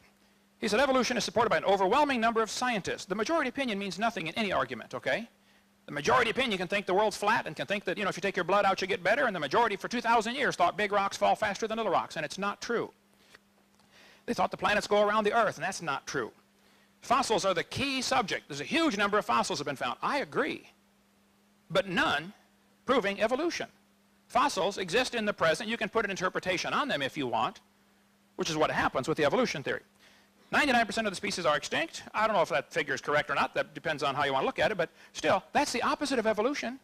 He said evolution is supported by an overwhelming number of scientists. The majority opinion means nothing in any argument, okay? The majority opinion can think the world's flat and can think that, you know, if you take your blood out, you get better, and the majority for 2,000 years thought big rocks fall faster than little rocks, and it's not true. They thought the planets go around the Earth, and that's not true. Fossils are the key subject. There's a huge number of fossils have been found. I agree. But none proving evolution. Fossils exist in the present. You can put an interpretation on them if you want, which is what happens with the evolution theory. 99% of the species are extinct. I don't know if that figure is correct or not. That depends on how you want to look at it, but still, that's the opposite of evolution.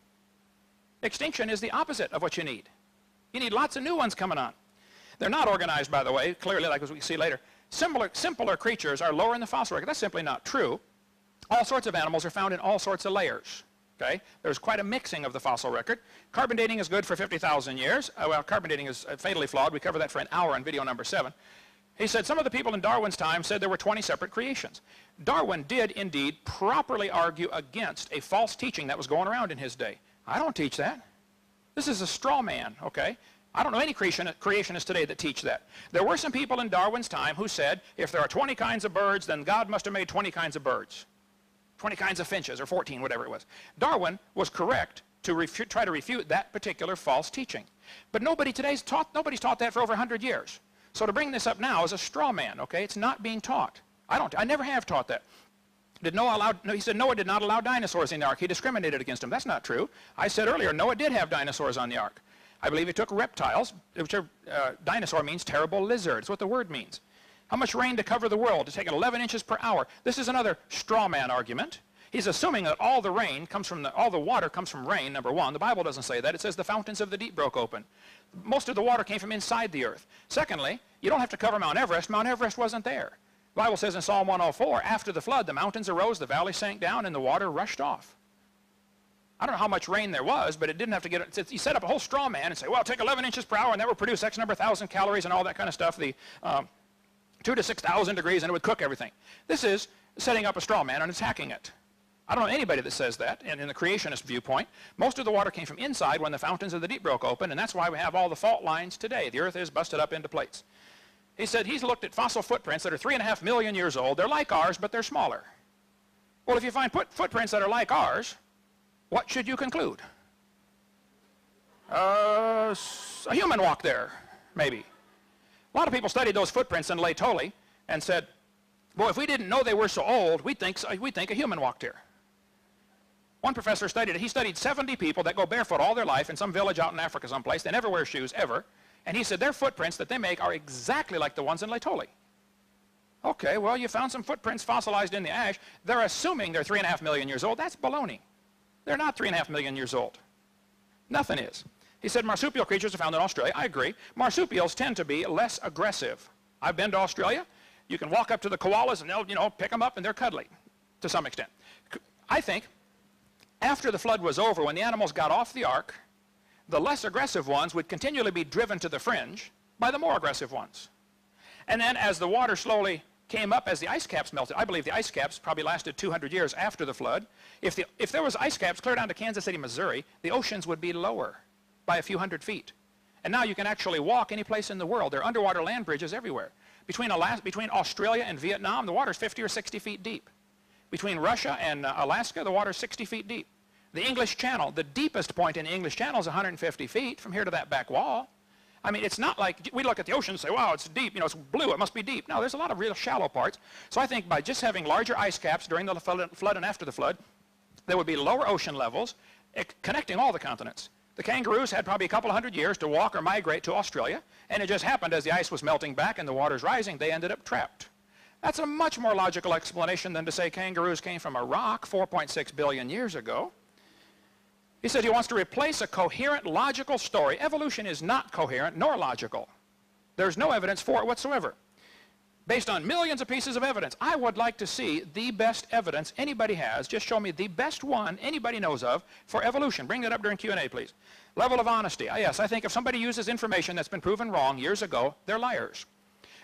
Extinction is the opposite of what you need. You need lots of new ones coming on. They're not organized, by the way, clearly, like as we can see later. Simpler creatures are lower in the fossil record. That's simply not true. All sorts of animals are found in all sorts of layers. Okay? There's quite a mixing of the fossil record. Carbon dating is good for 50,000 years. Well, carbon dating is fatally flawed. We covered that for an hour in video number 7. He said some of the people in Darwin's time said there were 20 separate creations. Darwin did indeed properly argue against a false teaching that was going around in his day. I don't teach that. This is a straw man, okay? I don't know any creationists today that teach that. There were some people in Darwin's time who said if there are 20 kinds of birds, then God must have made 20 kinds of birds. 20 kinds of finches, or 14, whatever it was. Darwin was correct to try to refute that particular false teaching. But nobody's taught that for over 100 years. So to bring this up now is a straw man, okay? It's not being taught. I never have taught that. He said Noah did not allow dinosaurs in the ark. He discriminated against them. That's not true. I said earlier Noah did have dinosaurs on the ark. I believe he took reptiles, which are, dinosaur means terrible lizard. It's what the word means. How much rain to cover the world? To take 11 inches per hour. This is another straw man argument. He's assuming that all the water comes from rain, number one. The Bible doesn't say that. It says the fountains of the deep broke open. Most of the water came from inside the earth. Secondly, you don't have to cover Mount Everest. Mount Everest wasn't there. The Bible says in Psalm 104, after the flood, the mountains arose, the valley sank down, and the water rushed off. I don't know how much rain there was, but it didn't have to get, he set up a whole straw man and say, well, take 11 inches per hour, and that would produce X number of thousand calories and all that kind of stuff, the 2 to 6,000 degrees, and it would cook everything. This is setting up a straw man and attacking it. I don't know anybody that says that in the creationist viewpoint. Most of the water came from inside when the fountains of the deep broke open, and that's why we have all the fault lines today. The earth is busted up into plates. He said he's looked at fossil footprints that are 3.5 million years old. They're like ours, but they're smaller. Well, if you find footprints that are like ours, what should you conclude? A human walked there, maybe. A lot of people studied those footprints in Laetoli and said, well, if we didn't know they were so old, we'd think a human walked here. One professor studied it. He studied 70 people that go barefoot all their life in some village out in Africa someplace. They never wear shoes, ever. And he said their footprints that they make are exactly like the ones in Laetoli. Okay, well, you found some footprints fossilized in the ash. They're assuming they're 3.5 million years old. That's baloney. They're not 3.5 million years old. Nothing is. He said marsupial creatures are found in Australia. I agree. Marsupials tend to be less aggressive. I've been to Australia. You can walk up to the koalas and they'll, pick them up and they're cuddly to some extent. I think after the flood was over, when the animals got off the ark, the less aggressive ones would continually be driven to the fringe by the more aggressive ones. And then as the water slowly came up, as the ice caps melted, I believe the ice caps probably lasted 200 years after the flood. If there was ice caps clear down to Kansas City, Missouri, the oceans would be lower by a few hundred feet. And now you can actually walk any place in the world. There are underwater land bridges everywhere. Between Australia and Vietnam, the water's 50 or 60 feet deep. Between Russia and Alaska, the water's 60 feet deep. The English Channel, the deepest point in the English Channel is 150 feet from here to that back wall. I mean, it's not like we look at the ocean and say, wow, it's deep, it's blue, it must be deep. No, there's a lot of real shallow parts. So I think by just having larger ice caps during the flood and after the flood, there would be lower ocean levels connecting all the continents. The kangaroos had probably a couple hundred years to walk or migrate to Australia, and it just happened as the ice was melting back and the water's rising, they ended up trapped. That's a much more logical explanation than to say kangaroos came from a rock 4.6 billion years ago. He said he wants to replace a coherent, logical story. Evolution is not coherent nor logical. There's no evidence for it whatsoever. Based on millions of pieces of evidence, I would like to see the best evidence anybody has. Just show me the best one anybody knows of for evolution. Bring that up during Q&A, please. Level of honesty. Yes, I think if somebody uses information that's been proven wrong years ago, they're liars.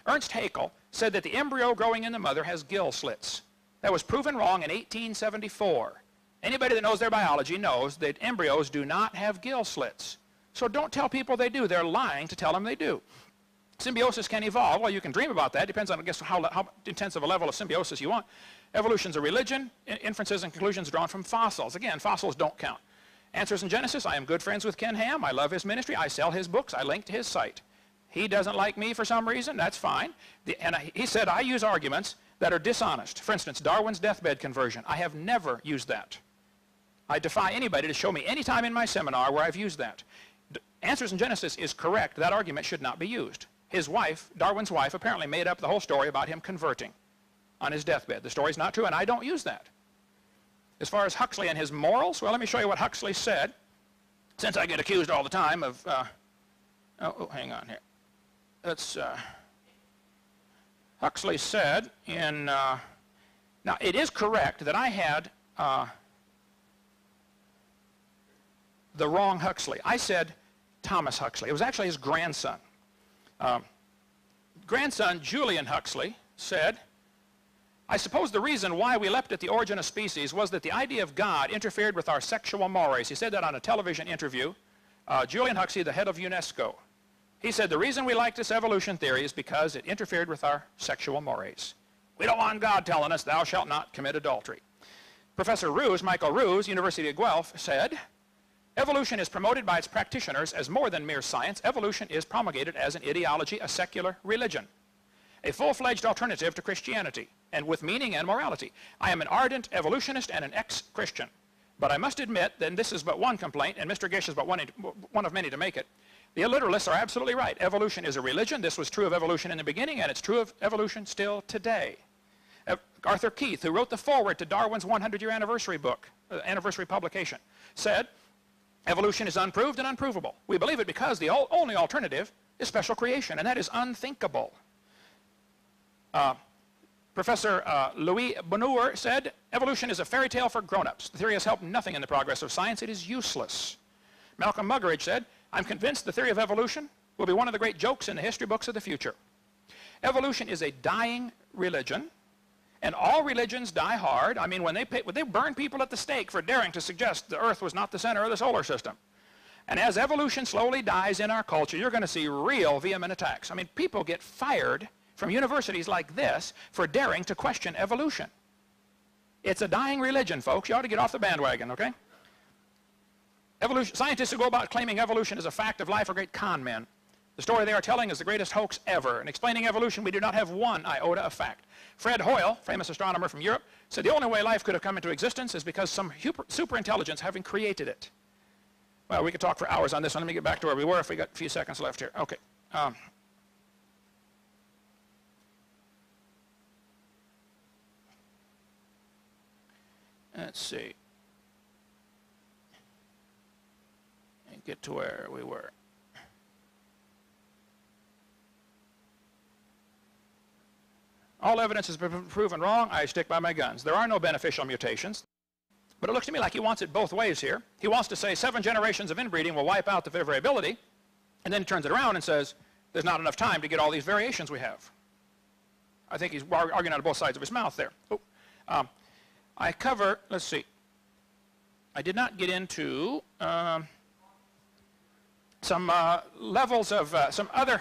Ernst Haeckel said that the embryo growing in the mother has gill slits. That was proven wrong in 1874. Anybody that knows their biology knows that embryos do not have gill slits. So don't tell people they do. They're lying to tell them they do. Symbiosis can evolve. Well, you can dream about that. Depends on, I guess, how intense of a level of symbiosis you want. Evolution's a religion. Inferences and conclusions drawn from fossils. Again, fossils don't count. Answers in Genesis. I am good friends with Ken Ham. I love his ministry. I sell his books. I link to his site. He doesn't like me for some reason. That's fine. He said I use arguments that are dishonest. For instance, Darwin's deathbed conversion. I have never used that. I defy anybody to show me any time in my seminar where I've used that. Answers in Genesis is correct. That argument should not be used. His wife, Darwin's wife, apparently made up the whole story about him converting on his deathbed. The story's not true, and I don't use that. As far as Huxley and his morals, well, let me show you what Huxley said, since I get accused all the time of, hang on here. Huxley said in, now it is correct that I had the wrong Huxley. I said Thomas Huxley. It was actually his grandson. Grandson Julian Huxley said, I suppose the reason why we leapt at the origin of species was that the idea of God interfered with our sexual mores. He said that on a television interview. Julian Huxley, the head of UNESCO. He said the reason we like this evolution theory is because it interfered with our sexual mores. We don't want God telling us thou shalt not commit adultery. Professor Roos, Michael Roos, University of Guelph, said, evolution is promoted by its practitioners as more than mere science. Evolution is promulgated as an ideology, a secular religion, a full-fledged alternative to Christianity, and with meaning and morality. I am an ardent evolutionist and an ex-Christian. But I must admit, and this is but one complaint, and Mr. Gish is but one of many to make it, the literalists are absolutely right. Evolution is a religion. This was true of evolution in the beginning, and it's true of evolution still today. Arthur Keith, who wrote the foreword to Darwin's 100-year anniversary book, anniversary publication, said, evolution is unproved and unprovable. We believe it because the only alternative is special creation, and that is unthinkable. Professor Louis Bonheur said, evolution is a fairy tale for grown-ups. The theory has helped nothing in the progress of science. It is useless. Malcolm Muggeridge said, I'm convinced the theory of evolution will be one of the great jokes in the history books of the future. Evolution is a dying religion, and all religions die hard. I mean, when they burn people at the stake for daring to suggest the Earth was not the center of the solar system. And as evolution slowly dies in our culture, you're going to see real vehement attacks. I mean, people get fired from universities like this for daring to question evolution. It's a dying religion, folks. You ought to get off the bandwagon, okay? Scientists who go about claiming evolution as a fact of life are great con men. The story they are telling is the greatest hoax ever. In explaining evolution, we do not have one iota of fact. Fred Hoyle, famous astronomer from Europe, said the only way life could have come into existence is because some superintelligence having created it. Well, we could talk for hours on this one. Let me get back to where we were if we got a few seconds left here. Okay. Let's see. get to where we were. All evidence has been proven wrong. I stick by my guns. There are no beneficial mutations. But it looks to me like he wants it both ways here. He wants to say 7 generations of inbreeding will wipe out the variability, and then he turns it around and says there's not enough time to get all these variations we have. I think he's arguing out of both sides of his mouth there. Oh, I cover, let's see, I did not get into some levels of some other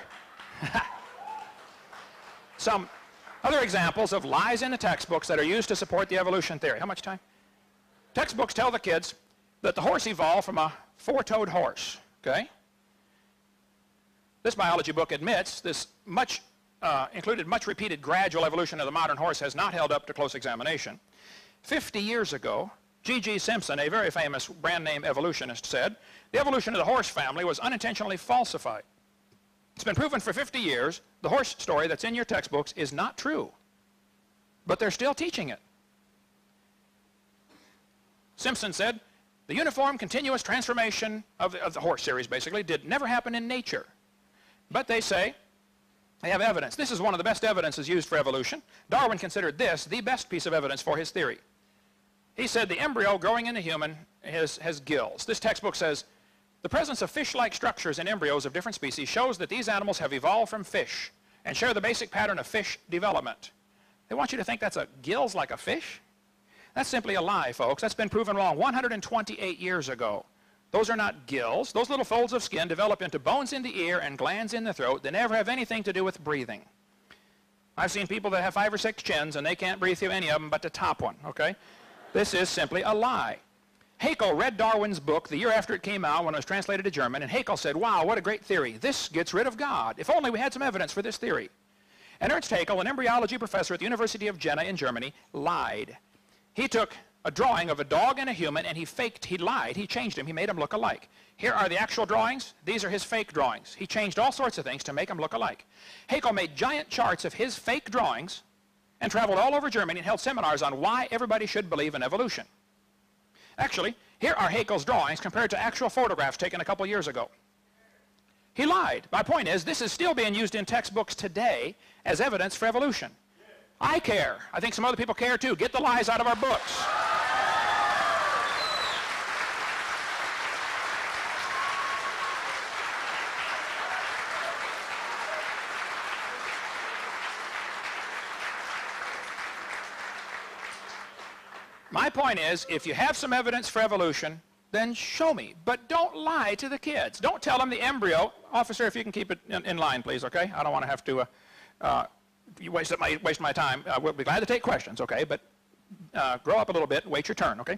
examples of lies in the textbooks that are used to support the evolution theory. How much time? Textbooks tell the kids that the horse evolved from a 4-toed horse, okay? This biology book admits this included much repeated gradual evolution of the modern horse has not held up to close examination. 50 years ago, G.G. Simpson, a very famous brand name evolutionist, said the evolution of the horse family was unintentionally falsified. It's been proven for 50 years the horse story that's in your textbooks is not true, but they're still teaching it. Simpson said the uniform continuous transformation of the horse series basically did never happen in nature. But they say they have evidence. This is one of the best evidences used for evolution. Darwin considered this the best piece of evidence for his theory. He said the embryo growing in the human has gills. This textbook says the presence of fish-like structures in embryos of different species shows that these animals have evolved from fish and share the basic pattern of fish development. They want you to think that's gills like a fish? That's simply a lie, folks. That's been proven wrong 128 years ago. Those are not gills. Those little folds of skin develop into bones in the ear and glands in the throat. They never have anything to do with breathing. I've seen people that have 5 or 6 chins and they can't breathe through any of them but the top one, okay? This is simply a lie. Haeckel read Darwin's book the year after it came out when it was translated to German, and Haeckel said, wow, what a great theory. This gets rid of God. If only we had some evidence for this theory. And Ernst Haeckel, an embryology professor at the University of Jena in Germany, lied. He took a drawing of a dog and a human, and he lied, he changed him, he made them look alike. Here are the actual drawings, these are his fake drawings. He changed all sorts of things to make them look alike. Haeckel made giant charts of his fake drawings and traveled all over Germany and held seminars on why everybody should believe in evolution. Actually, here are Haeckel's drawings compared to actual photographs taken a couple years ago. He lied. My point is, this is still being used in textbooks today as evidence for evolution. I care. I think some other people care too. Get the lies out of our books. My point is, if you have some evidence for evolution, then show me. But don't lie to the kids. Don't tell them the embryo. Officer, if you can keep it in line, please, okay? I don't want to have to waste my time. We'll be glad to take questions, okay? But grow up a little bit, wait your turn, okay?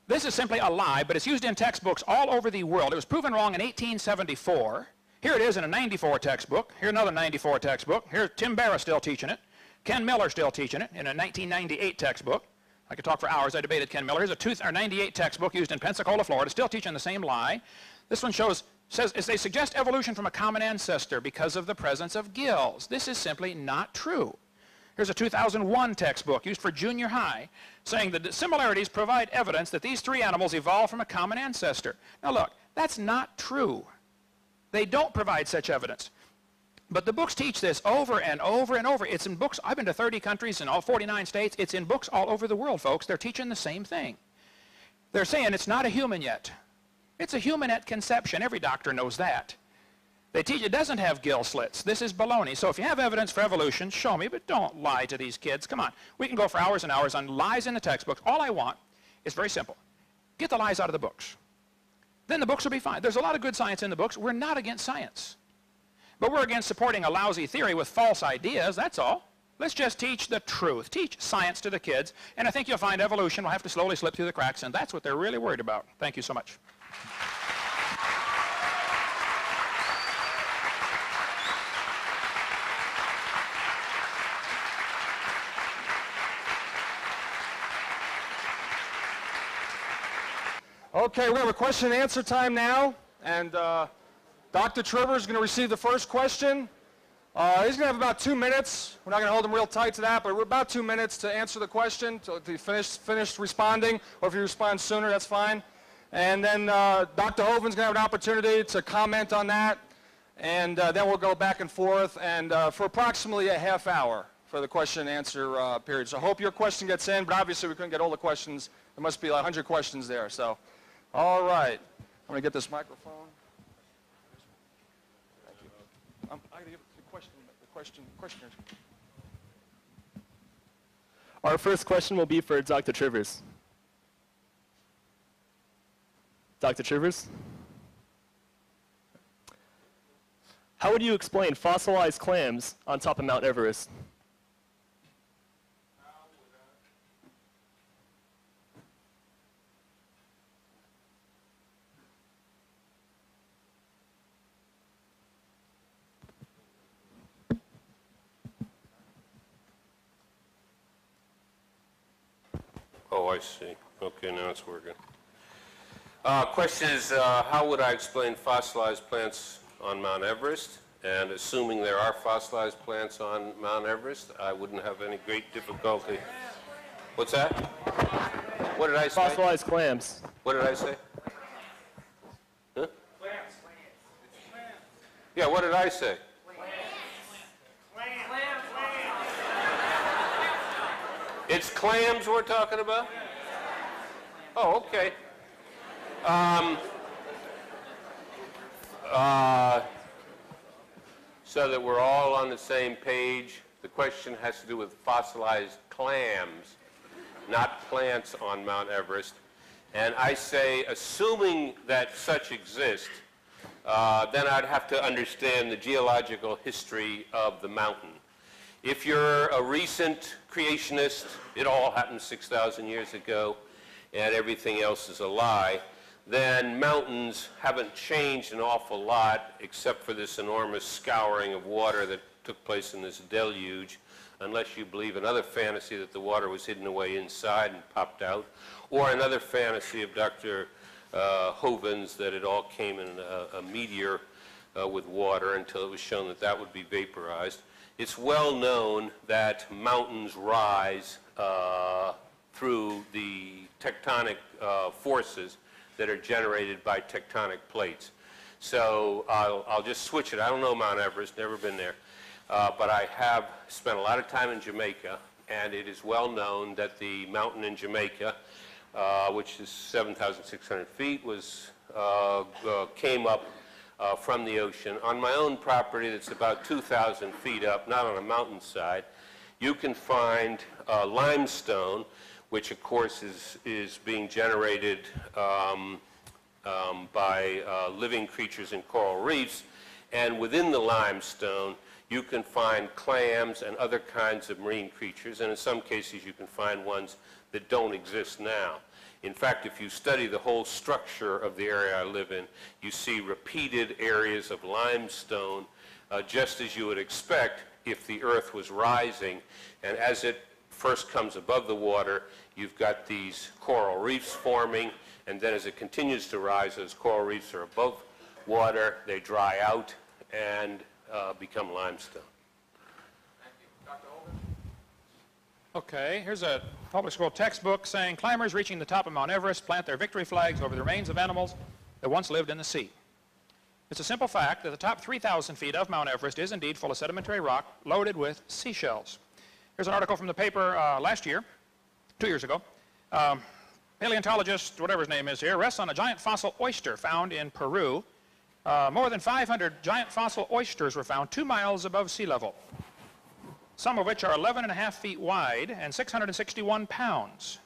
This is simply a lie, but it's used in textbooks all over the world. It was proven wrong in 1874. Here it is in a 94 textbook. Here's another 94 textbook. Here's Tim Barra still teaching it. Ken Miller still teaching it in a 1998 textbook. I could talk for hours. I debated Ken Miller. Here's a 98 textbook used in Pensacola, Florida, still teaching the same lie. This one says they suggest evolution from a common ancestor because of the presence of gills. This is simply not true. Here's a 2001 textbook used for junior high saying that the similarities provide evidence that these 3 animals evolved from a common ancestor. Now look, that's not true. They don't provide such evidence. But the books teach this over and over and over. It's in books. I've been to 30 countries in all 49 states. It's in books all over the world, folks. They're teaching the same thing. They're saying it's not a human yet. It's a human at conception. Every doctor knows that. They teach it doesn't have gill slits. This is baloney. So if you have evidence for evolution, show me, but don't lie to these kids. Come on. We can go for hours and hours on lies in the textbooks. All I want is very simple. Get the lies out of the books. Then the books will be fine. There's a lot of good science in the books. We're not against science. But we're against supporting a lousy theory with false ideas, that's all. Let's just teach the truth. Teach science to the kids, and I think you'll find evolution will have to slowly slip through the cracks, and that's what they're really worried about. Thank you so much. Okay, we have a question and answer time now, and Dr. Trevor is going to receive the first question. He's going to have about 2 minutes. We're not going to hold him real tight to that, but we're about 2 minutes to answer the question, to finish responding, or if you respond sooner, that's fine. And then Dr. Hoven's going to have an opportunity to comment on that. And then we'll go back and forth and for approximately a half hour for the question and answer period. So I hope your question gets in, but obviously we couldn't get all the questions. There must be like 100 questions there. So, all right. I'm going to get this microphone. Thank you. I'm going to give the questioners. Our first question will be for Dr. Trivers. Dr. Trivers? How would you explain fossilized clams on top of Mount Everest? Oh, I see. Okay, now it's working. Question is, how would I explain fossilized plants on Mount Everest? And assuming there are fossilized plants on Mount Everest, I wouldn't have any great difficulty. What's that? What did I say? Fossilized clams. What did I say? Huh? Yeah, what did I say? It's clams we're talking about? Oh, okay. So that we're all on the same page, the question has to do with fossilized clams, not plants on Mount Everest. And I say, assuming that such exist, then I'd have to understand the geological history of the mountain. If you're a recent creationist, it all happened 6,000 years ago, and everything else is a lie, then mountains haven't changed an awful lot except for this enormous scouring of water that took place in this deluge, unless you believe another fantasy that the water was hidden away inside and popped out, or another fantasy of Dr. Hoven's that it all came in a meteor with water until it was shown that that would be vaporized. It's well known that mountains rise through the tectonic forces that are generated by tectonic plates. So I'll just switch it. I don't know Mount Everest, never been there, but I have spent a lot of time in Jamaica, and it is well known that the mountain in Jamaica, which is 7,600 feet, came up from the ocean. On my own property that's about 2,000 feet up, not on a mountainside, you can find limestone, which of course is being generated by living creatures in coral reefs. And within the limestone, you can find clams and other kinds of marine creatures, and in some cases you can find ones that don't exist now. In fact, if you study the whole structure of the area I live in, you see repeated areas of limestone, just as you would expect if the earth was rising. And as it first comes above the water, you've got these coral reefs forming, and then as it continues to rise, those coral reefs are above water, they dry out and become limestone. Thank you. Dr. Hoven? Okay, here's a public school textbook saying climbers reaching the top of Mount Everest plant their victory flags over the remains of animals that once lived in the sea. It's a simple fact that the top 3,000 feet of Mount Everest is indeed full of sedimentary rock loaded with seashells. Here's an article from the paper last year, 2 years ago. Paleontologist, whatever his name is here, rests on a giant fossil oyster found in Peru. More than 500 giant fossil oysters were found 2 miles above sea level, some of which are 11.5 feet wide and 661 pounds.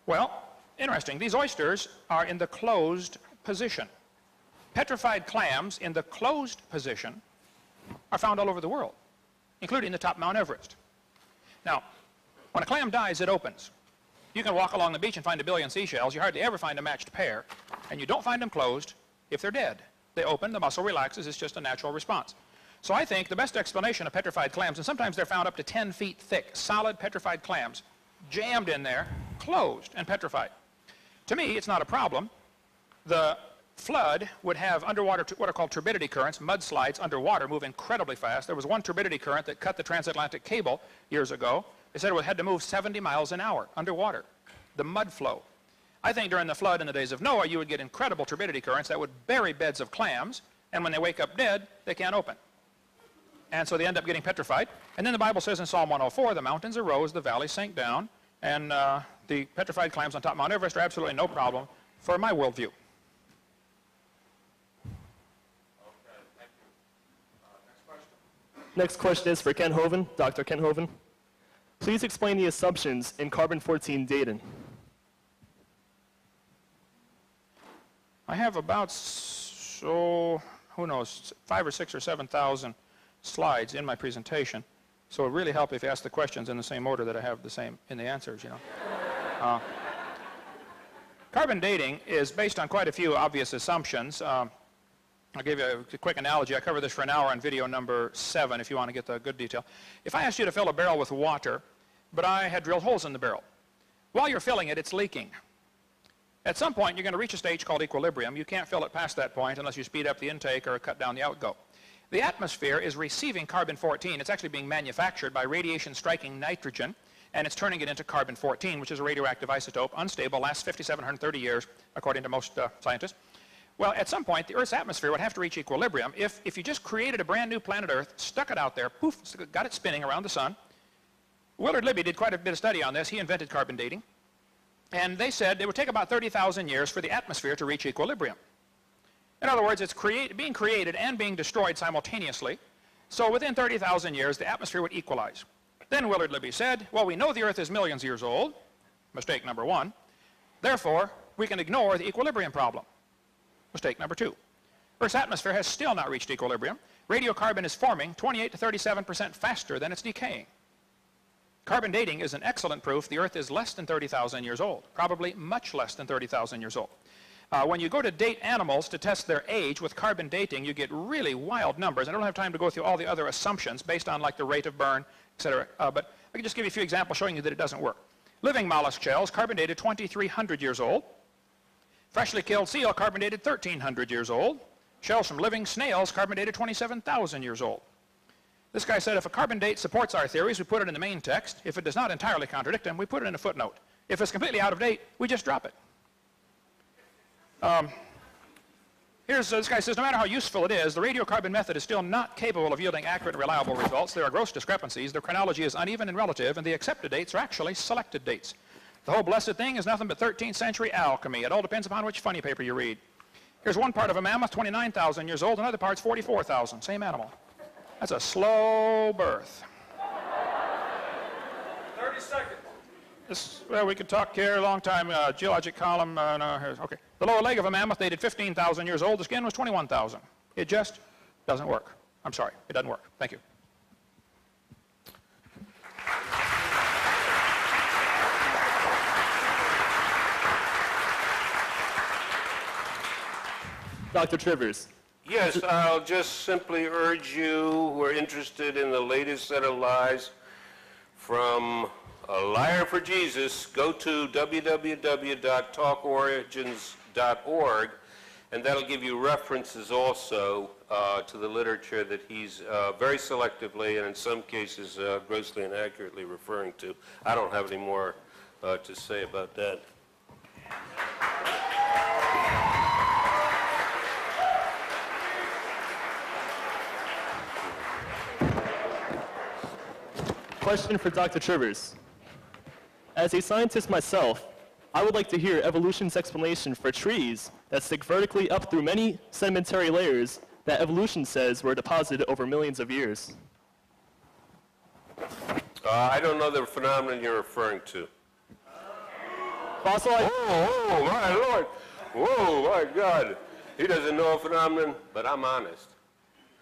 Well, interesting. These oysters are in the closed position. Petrified clams in the closed position are found all over the world, including the top Mount Everest. Now, when a clam dies, it opens. You can walk along the beach and find a billion seashells. You hardly ever find a matched pair, and you don't find them closed if they're dead. They open, the muscle relaxes, it's just a natural response. So I think the best explanation of petrified clams, and sometimes they're found up to 10 feet thick, solid petrified clams, jammed in there, closed and petrified. To me, it's not a problem. The flood would have underwater, what are called turbidity currents, mudslides underwater, move incredibly fast. There was one turbidity current that cut the transatlantic cable years ago. They said it had to move 70 miles an hour underwater, the mud flow. I think during the flood in the days of Noah, you would get incredible turbidity currents that would bury beds of clams, and when they wake up dead, they can't open. And so they end up getting petrified. And then the Bible says in Psalm 104, the mountains arose, the valleys sank down, and the petrified clams on top of Mount Everest are absolutely no problem for my worldview. Next question is for Ken Hovind, Dr. Ken Hovind. Please explain the assumptions in carbon-14 dating. I have about, so, who knows, 5,000 or 6,000 or 7,000 slides in my presentation. So it would really help if you ask the questions in the same order that I have the same in the answers, you know. Carbon dating is based on quite a few obvious assumptions. I'll give you a quick analogy. I covered this for an hour on video number 7 if you want to get the good detail. If I asked you to fill a barrel with water, but I had drilled holes in the barrel, while you're filling it, it's leaking. At some point, you're going to reach a stage called equilibrium. You can't fill it past that point unless you speed up the intake or cut down the outgo. The atmosphere is receiving carbon-14. It's actually being manufactured by radiation striking nitrogen, and it's turning it into carbon-14, which is a radioactive isotope, unstable, lasts 5,730 years, according to most scientists. Well, at some point, the Earth's atmosphere would have to reach equilibrium. If you just created a brand new planet Earth, stuck it out there, poof, got it spinning around the sun. Willard Libby did quite a bit of study on this. He invented carbon dating. And they said it would take about 30,000 years for the atmosphere to reach equilibrium. In other words, it's being created and being destroyed simultaneously. So within 30,000 years, the atmosphere would equalize. Then Willard Libby said, well, we know the Earth is millions of years old. Mistake number 1. Therefore, we can ignore the equilibrium problem. Mistake number 2. Earth's atmosphere has still not reached equilibrium. Radiocarbon is forming 28 to 37% faster than it's decaying. Carbon dating is an excellent proof the Earth is less than 30,000 years old, probably much less than 30,000 years old. When you go to date animals to test their age with carbon dating, you get really wild numbers. I don't have time to go through all the other assumptions based on like the rate of burn, etc. But I can just give you a few examples showing you that it doesn't work. Living mollusk shells, carbon dated 2,300 years old. Freshly killed seal, carbon dated 1,300 years old. Shells from living snails, carbon dated 27,000 years old. This guy said if a carbon date supports our theories, we put it in the main text. If it does not entirely contradict them, we put it in a footnote. If it's completely out of date, we just drop it. This guy says no matter how useful it is, the radiocarbon method is still not capable of yielding accurate and reliable results. There are gross discrepancies. Their chronology is uneven and relative, and the accepted dates are actually selected dates. The whole blessed thing is nothing but 13th century alchemy. It all depends upon which funny paper you read. Here's one part of a mammoth, 29,000 years old. Another part's 44,000. Same animal. That's a slow birth. 30 seconds. Well, we could talk here a long time. Geologic column. No, okay. The lower leg of a mammoth dated 15,000 years old. The skin was 21,000. It just doesn't work. I'm sorry. It doesn't work. Thank you. Dr. Trivers. Yes, I'll just simply urge you who are interested in the latest set of lies from A Liar for Jesus, go to www.talkorigins.org, and that'll give you references also to the literature that he's very selectively and in some cases grossly inaccurately referring to. I don't have any more to say about that. Question for Dr. Trivers. As a scientist myself, I would like to hear evolution's explanation for trees that stick vertically up through many sedimentary layers that evolution says were deposited over millions of years. I don't know the phenomenon you're referring to. Fossilized. Oh, my Lord. Whoa, my God. He doesn't know a phenomenon, but I'm honest.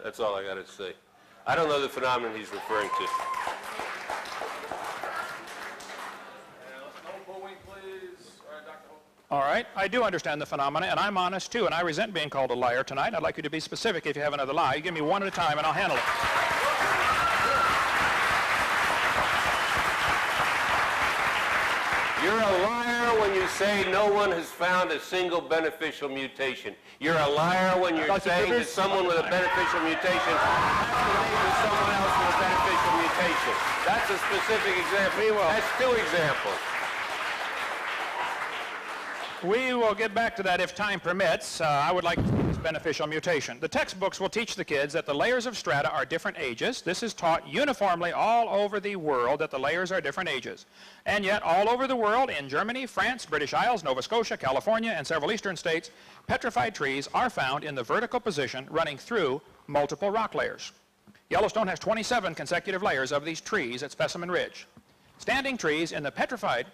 That's all I got to say. I don't know the phenomenon he's referring to. All right, I do understand the phenomena, and I'm honest too, and I resent being called a liar tonight. I'd like you to be specific if you have another lie. You give me one at a time, and I'll handle it. You're a liar when you say no one has found a single beneficial mutation. You're a liar when you're saying that someone with a beneficial mutation has to mate with someone else with a beneficial mutation. That's a specific example. That's 2 examples. We will get back to that if time permits. I would like to see this beneficial mutation. The textbooks will teach the kids that the layers of strata are different ages. This is taught uniformly all over the world, that the layers are different ages. And yet all over the world, in Germany, France, British Isles, Nova Scotia, California, and several eastern states, petrified trees are found in the vertical position running through multiple rock layers. Yellowstone has 27 consecutive layers of these trees at Specimen Ridge. Standing trees in the petrified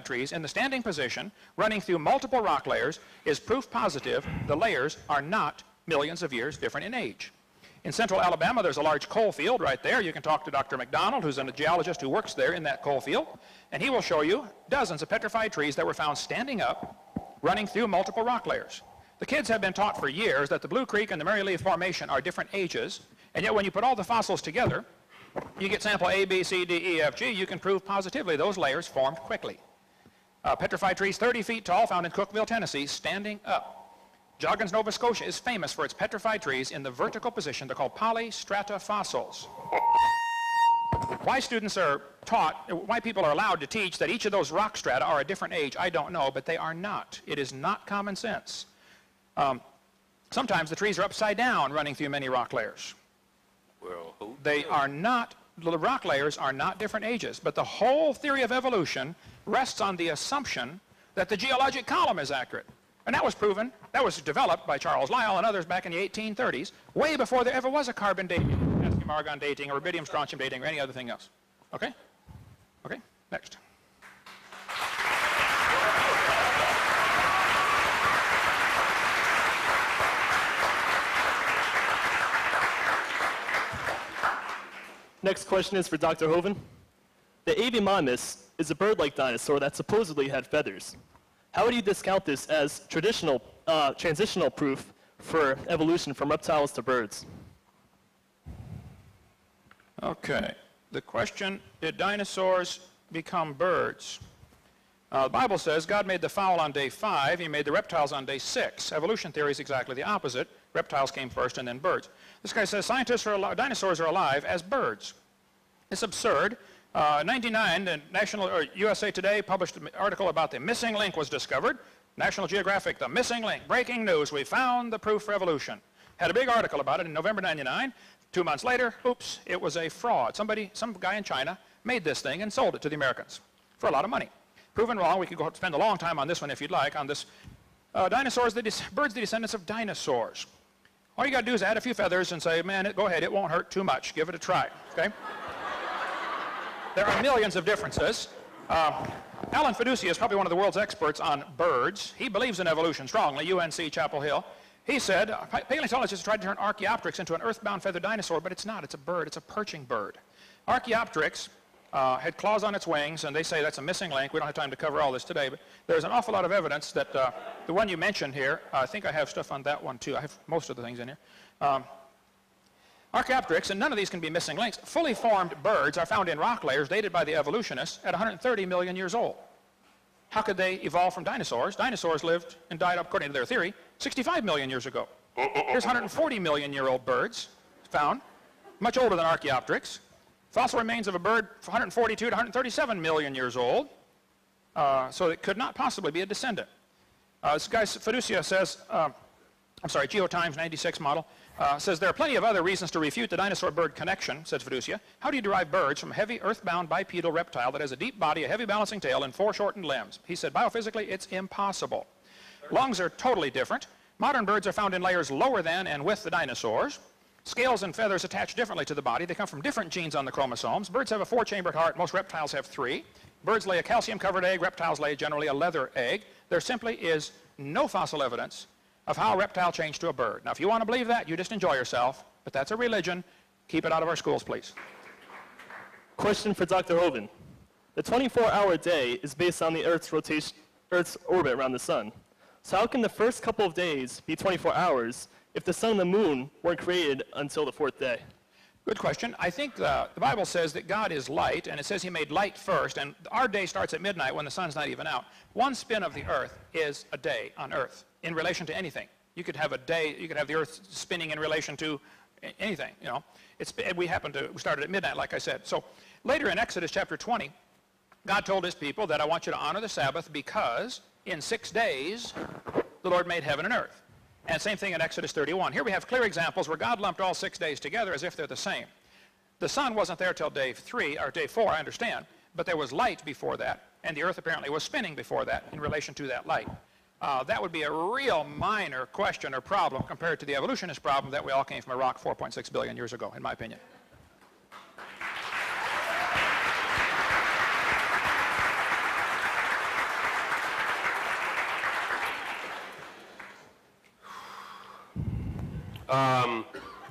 trees in the standing position running through multiple rock layers is proof positive the layers are not millions of years different in age. In central Alabama, there's a large coal field right there. You can talk to Dr. McDonald, who's a geologist who works there in that coal field, and he will show you dozens of petrified trees that were found standing up, running through multiple rock layers. The kids have been taught for years that the Blue Creek and the Mary Lee Formation are different ages, and yet when you put all the fossils together, you get sample A, B, C, D, E, F, G. You can prove positively those layers formed quickly. Petrified trees 30 feet tall found in Cookeville, Tennessee, standing up. Joggins, Nova Scotia is famous for its petrified trees in the vertical position. They're called polystrata fossils. Why students are taught, why people are allowed to teach that each of those rock strata are a different age, I don't know, but they are not. It is not common sense. Sometimes the trees are upside down running through many rock layers. Well, They are not, the rock layers are not different ages, but the whole theory of evolution rests on the assumption that the geologic column is accurate. And that was proven, that was developed by Charles Lyell and others back in the 1830s, way before there ever was a carbon dating, potassium argon dating, or rubidium strontium dating, or any other thing else. Okay? Okay, next. Next question is for Dr. Hoven. The Avimonmus is a bird-like dinosaur that supposedly had feathers. How would you discount this as transitional proof for evolution from reptiles to birds? Okay. The question, did dinosaurs become birds? The Bible says God made the fowl on day 5, he made the reptiles on day 6. Evolution theory is exactly the opposite. Reptiles came first and then birds. This guy says dinosaurs are alive as birds. It's absurd. 99, the USA Today published an article about the missing link was discovered. National Geographic, the missing link, breaking news, we found the proof for evolution. Had a big article about it in November 99. 2 months later, oops, it was a fraud. Some guy in China made this thing and sold it to the Americans for a lot of money. Proven wrong. We could go spend a long time on this one if you'd like, on this. Birds, the descendants of dinosaurs. All you got to do is add a few feathers and say, man, go ahead, it won't hurt too much. Give it a try, okay? There are millions of differences. Alan Fiducia is probably one of the world's experts on birds. He believes in evolution strongly, UNC Chapel Hill. He said, paleontologists tried to turn Archaeopteryx into an earthbound feathered dinosaur, but it's not. It's a bird. It's a perching bird. Archaeopteryx had claws on its wings, and they say that's a missing link. We don't have time to cover all this today, but there's an awful lot of evidence that the one you mentioned here, I think I have stuff on that one too. I have most of the things in here. Archaeopteryx, and none of these can be missing links, fully formed birds are found in rock layers dated by the evolutionists at 130 million years old. How could they evolve from dinosaurs? Dinosaurs lived and died, according to their theory, 65 million years ago. Here's 140 million year old birds found, much older than Archaeopteryx. Fossil remains of a bird 142 to 137 million years old, so it could not possibly be a descendant. This guy Fiducia says, GeoTimes 96 model, says there are plenty of other reasons to refute the dinosaur-bird connection, says Fiducia. How do you derive birds from a heavy earthbound bipedal reptile that has a deep body, a heavy balancing tail, and 4 shortened limbs? He said biophysically it's impossible. Lungs are totally different. Modern birds are found in layers lower than and with the dinosaurs. Scales and feathers attach differently to the body. They come from different genes on the chromosomes. Birds have a 4-chambered heart. Most reptiles have 3. Birds lay a calcium-covered egg. Reptiles lay generally a leather egg. There simply is no fossil evidence of how a reptile changed to a bird. Now, if you want to believe that, you just enjoy yourself, but that's a religion. Keep it out of our schools, please. Question for Dr. Hoven. The 24-hour day is based on the Earth's orbit around the sun. So how can the first couple of days be 24 hours if the sun and the moon weren't created until the 4th day? Good question. I think the Bible says that God is light, and it says he made light first, and our day starts at midnight when the sun's not even out. One spin of the Earth is a day on Earth in relation to anything. You could have a day, you could have the Earth spinning in relation to anything, you know. We started at midnight, like I said. So later in Exodus chapter 20, God told his people that I want you to honor the Sabbath because in 6 days, the Lord made heaven and earth. And same thing in Exodus 31. Here we have clear examples where God lumped all 6 days together as if they're the same. The sun wasn't there till day 3, or day 4, I understand, but there was light before that, and the earth apparently was spinning before that in relation to that light. That would be a real minor question or problem compared to the evolutionist problem that we all came from a rock 4.6 billion years ago, in my opinion.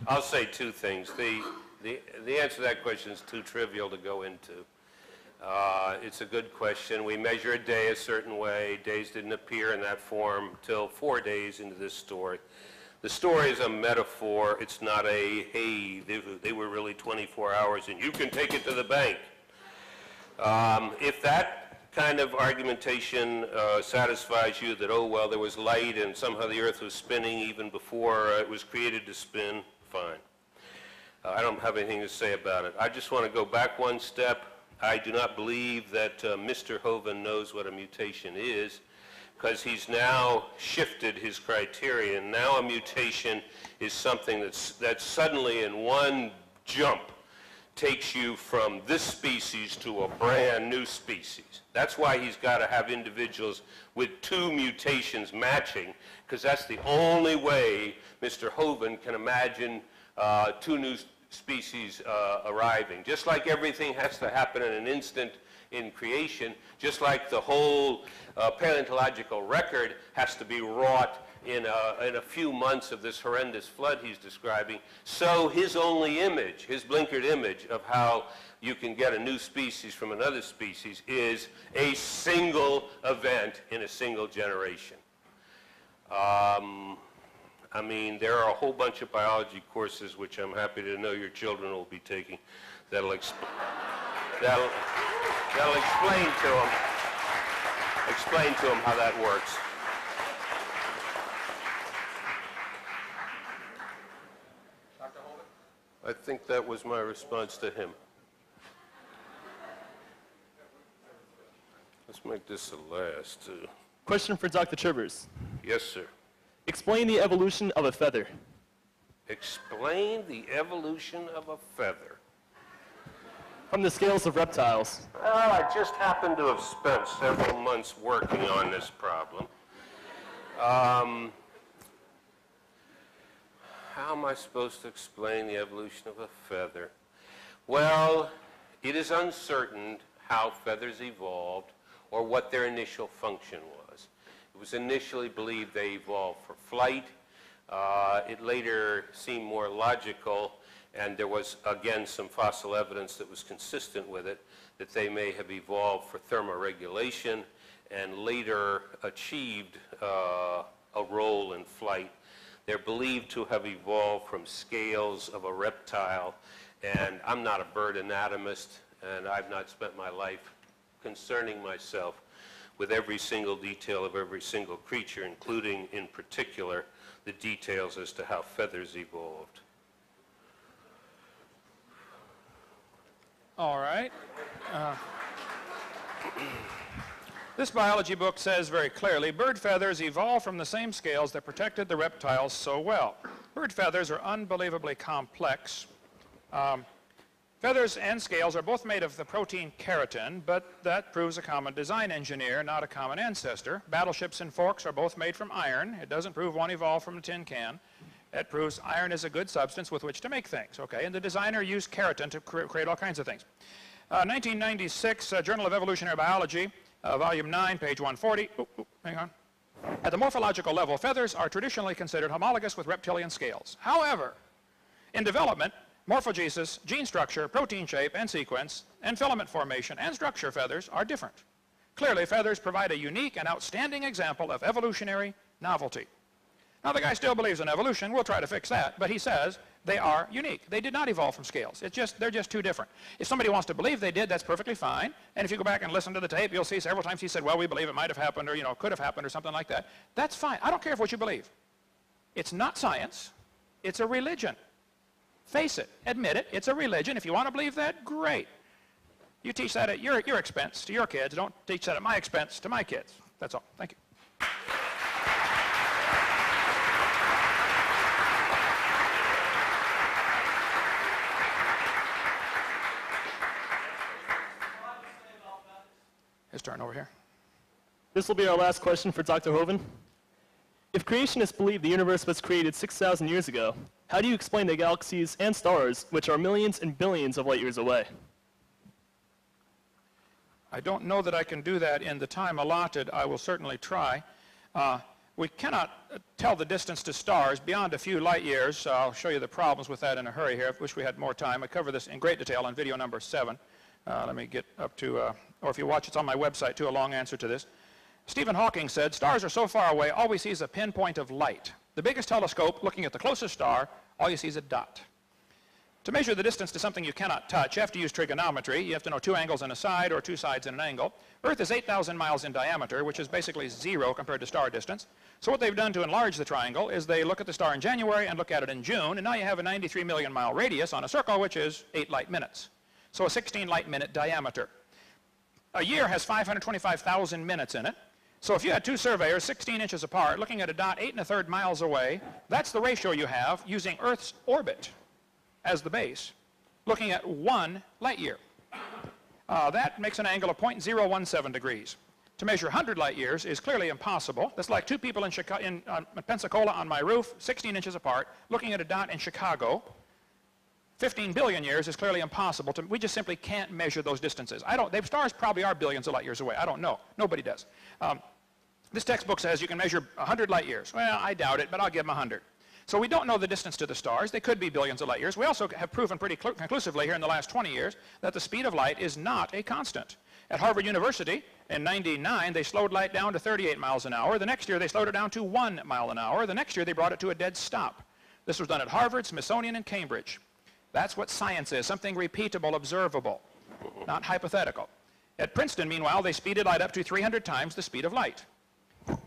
I'll say two things. The answer to that question is too trivial to go into. It's a good question. We measure a day a certain way. Days didn't appear in that form till 4 days into this story. The story is a metaphor. It's not a, hey, they were really 24 hours and you can take it to the bank. If that kind of argumentation satisfies you that, oh, well, there was light and somehow the earth was spinning even before it was created to spin, fine. I don't have anything to say about it. I just want to go back one step. I do not believe that Mr. Hovind knows what a mutation is, because he's now shifted his criterion. Now a mutation is something that suddenly in one jump takes you from this species to a brand new species. That's why he's got to have individuals with 2 mutations matching, because that's the only way Mr. Hovind can imagine 2 new species arriving. Just like everything has to happen in an instant in creation, just like the whole paleontological record has to be wrought in a few months of this horrendous flood he's describing, so his only image, his blinkered image of how you can get a new species from another species is a single event in a single generation. I mean, there are a whole bunch of biology courses which I'm happy to know your children will be taking that'll explain to them how that works. Dr. Hovind? I think that was my response to him. Let's make this the last. Question for Dr. Trivers. Yes, sir. Explain the evolution of a feather. Explain the evolution of a feather. From the scales of reptiles. Well, I just happened to have spent several months working on this problem. How am I supposed to explain the evolution of a feather? Well, it is uncertain how feathers evolved or what their initial function was. It was initially believed they evolved for flight. It later seemed more logical, and there was, again, some fossil evidence that was consistent with it, that they may have evolved for thermoregulation and later achieved a role in flight. They're believed to have evolved from scales of a reptile, and I'm not a bird anatomist, and I've not spent my life concerning myself with every single detail of every single creature, including, in particular, the details as to how feathers evolved. All right. This biology book says very clearly, bird feathers evolved from the same scales that protected the reptiles so well. Bird feathers are unbelievably complex. Feathers and scales are both made of the protein keratin, but that proves a common design engineer, not a common ancestor. Battleships and forks are both made from iron. It doesn't prove one evolved from a tin can. It proves iron is a good substance with which to make things, okay? And the designer used keratin to create all kinds of things. 1996, Journal of Evolutionary Biology, volume 9, page 140. Hang on. At the morphological level, feathers are traditionally considered homologous with reptilian scales. However, in development, morphogenesis, gene structure, protein shape and sequence, and filament formation and structure feathers are different. Clearly, feathers provide a unique and outstanding example of evolutionary novelty. Now, the guy still believes in evolution. We'll try to fix that. But he says they are unique. They did not evolve from scales. They're just too different. If somebody wants to believe they did, that's perfectly fine. And if you go back and listen to the tape, you'll see several times he said, well, we believe it might have happened or, could have happened or something like that. That's fine. I don't care what you believe. It's not science. It's a religion. Face it. Admit it. It's a religion. If you want to believe that, great. You teach that at your expense to your kids. Don't teach that at my expense to my kids. That's all. Thank you. His turn over here. This will be our last question for Dr. Hoven. If creationists believe the universe was created 6,000 years ago, how do you explain the galaxies and stars, which are millions and billions of light years away? I don't know that I can do that in the time allotted. I will certainly try. We cannot tell the distance to stars beyond a few light years. I'll show you the problems with that in a hurry here. I wish we had more time. I cover this in great detail on video number 7. Let me get up to, or if you watch, it's on my website too, a long answer to this. Stephen Hawking said, stars are so far away, all we see is a pinpoint of light. The biggest telescope, looking at the closest star, all you see is a dot. To measure the distance to something you cannot touch, you have to use trigonometry. You have to know 2 angles in a side or 2 sides in an angle. Earth is 8,000 miles in diameter, which is basically 0 compared to star distance. So what they've done to enlarge the triangle is they look at the star in January and look at it in June, and now you have a 93 million mile radius on a circle, which is 8 light minutes. So a 16 light minute diameter. A year has 525,000 minutes in it. So if you had 2 surveyors 16 inches apart looking at a dot 8 1/3 miles away, that's the ratio you have using Earth's orbit as the base, looking at 1 light year. That makes an angle of 0.017 degrees. To measure 100 light years is clearly impossible. That's like 2 people in Pensacola on my roof, 16 inches apart, looking at a dot in Chicago. 15 billion years is clearly impossible. We just simply can't measure those distances. Stars probably are billions of light years away. I don't know. Nobody does. This textbook says you can measure 100 light years. Well, I doubt it, but I'll give them 100. So we don't know the distance to the stars. They could be billions of light years. We also have proven pretty conclusively here in the last 20 years that the speed of light is not a constant. At Harvard University, in '99, they slowed light down to 38 miles an hour. The next year, they slowed it down to 1 mile an hour. The next year, they brought it to a dead stop. This was done at Harvard, Smithsonian, and Cambridge. That's what science is, something repeatable, observable, not hypothetical. At Princeton, meanwhile, they speeded light up to 300 times the speed of light.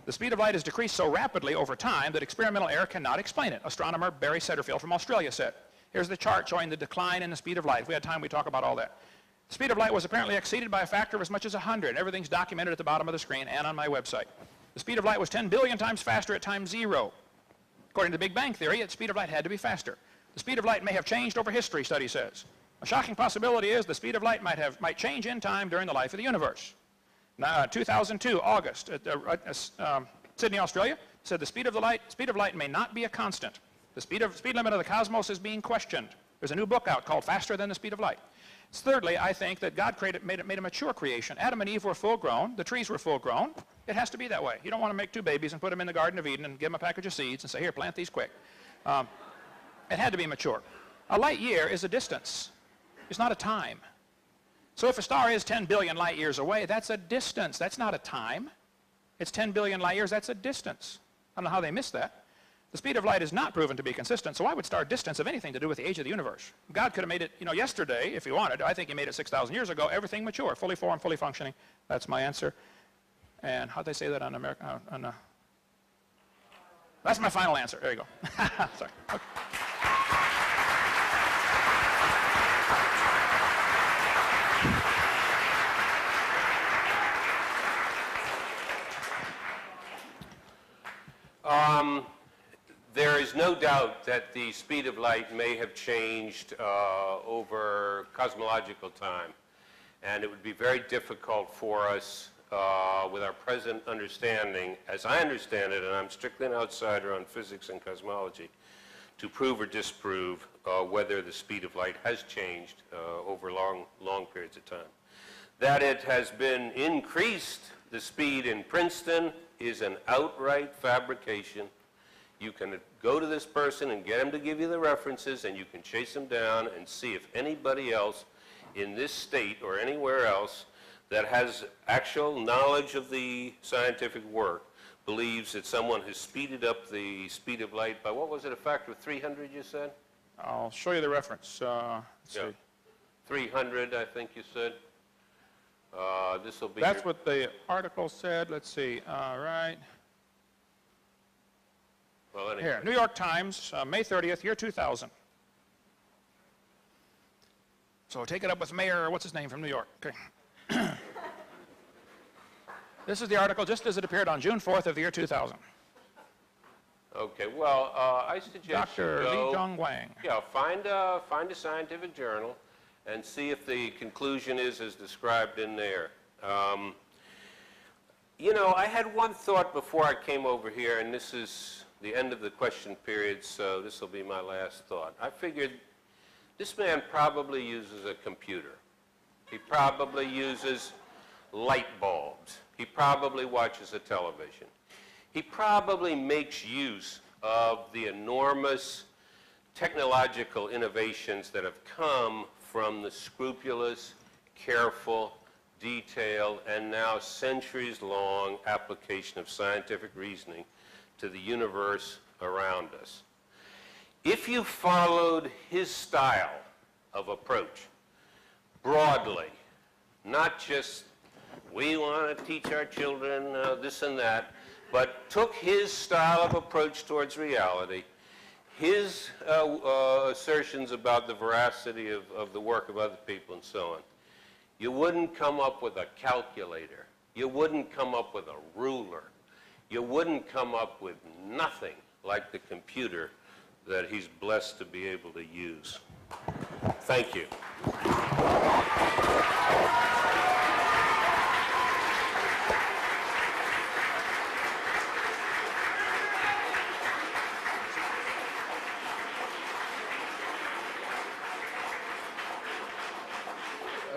The speed of light has decreased so rapidly over time that experimental error cannot explain it. Astronomer Barry Setterfield from Australia said. Here's the chart showing the decline in the speed of light. If we had time, we'd talk about all that. The speed of light was apparently exceeded by a factor of as much as 100. Everything's documented at the bottom of the screen and on my website. The speed of light was 10 billion times faster at time 0. According to the Big Bang Theory, the speed of light had to be faster. The speed of light may have changed over history, study says. A shocking possibility is the speed of light might change in time during the life of the universe. Now, 2002, August, Sydney, Australia, said the speed of light may not be a constant. The speed limit of the cosmos is being questioned. There's a new book out called Faster Than the Speed of Light. Thirdly, I think that God made a mature creation. Adam and Eve were full grown. The trees were full grown. It has to be that way. You don't want to make 2 babies and put them in the Garden of Eden and give them a package of seeds and say, here, plant these quick. It had to be mature. A light year is a distance. It's not a time. So if a star is 10 billion light years away, that's a distance. That's not a time. It's 10 billion light years. That's a distance. I don't know how they missed that. The speed of light is not proven to be consistent, so why would star distance have anything to do with the age of the universe? God could have made it, yesterday, if he wanted. I think he made it 6,000 years ago. Everything mature, fully formed, fully functioning. That's my answer. And how'd they say that on American? That's my final answer. There you go. Sorry. Okay. There is no doubt that the speed of light may have changed over cosmological time, and it would be very difficult for us with our present understanding, as I understand it, and I'm strictly an outsider on physics and cosmology, to prove or disprove whether the speed of light has changed over long periods of time. That it has been increased, the speed in Princeton, is an outright fabrication. You can go to this person and get him to give you the references, and you can chase him down and see if anybody else in this state or anywhere else that has actual knowledge of the scientific work believes that someone has speeded up the speed of light by, what was it, a factor of 300 you said? I'll show you the reference. Let's see. 300, I think you said. This will be. That's what the article said. Let's see. All right. Well, anyway. Here, New York Times, May 30th, year 2000. So take it up with Mayor, what's his name from New York? Okay. This is the article just as it appeared on June 4th of the year 2000. Okay, well, I suggest Dr. you go, Li Zhong Wang. yeah, find a scientific journal and see if the conclusion is as described in there. You know, I had one thought before I came over here, and this is the end of the question period, so this will be my last thought. I figured this man probably uses a computer. He probably uses light bulbs. He probably watches a television. He probably makes use of the enormous technological innovations that have come from the scrupulous, careful, detailed, and now centuries-long application of scientific reasoning to the universe around us. If you followed his style of approach broadly, not just we want to teach our children this and that, but took his style of approach towards reality, his assertions about the veracity of the work of other people and so on, you wouldn't come up with a calculator. You wouldn't come up with a ruler. You wouldn't come up with nothing like the computer that he's blessed to be able to use. Thank you.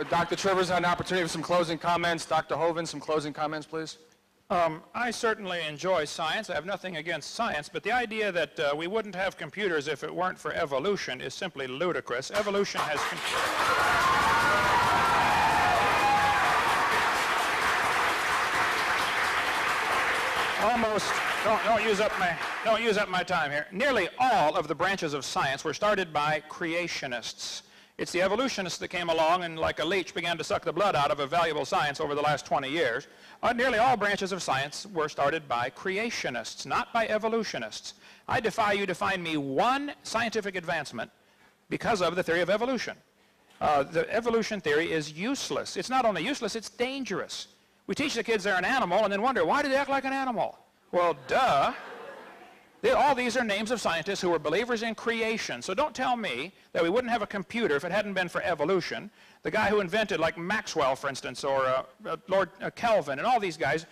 Dr. Trivers, an opportunity for some closing comments. Dr. Hovind, some closing comments, please. I certainly enjoy science. I have nothing against science, but the idea that we wouldn't have computers if it weren't for evolution is simply ludicrous. Evolution has... Almost, don't use up my time here. Nearly all of the branches of science were started by creationists. It's the evolutionists that came along and like a leech began to suck the blood out of a valuable science over the last 20 years. Nearly all branches of science were started by creationists, not by evolutionists. I defy you to find me one scientific advancement because of the theory of evolution. The evolution theory is useless. It's not only useless, it's dangerous. We teach the kids they're an animal and then wonder, why do they act like an animal? Well, duh. All these are names of scientists who were believers in creation. So don't tell me that we wouldn't have a computer if it hadn't been for evolution. The guy who invented, like Maxwell, for instance, or Lord Kelvin, and all these guys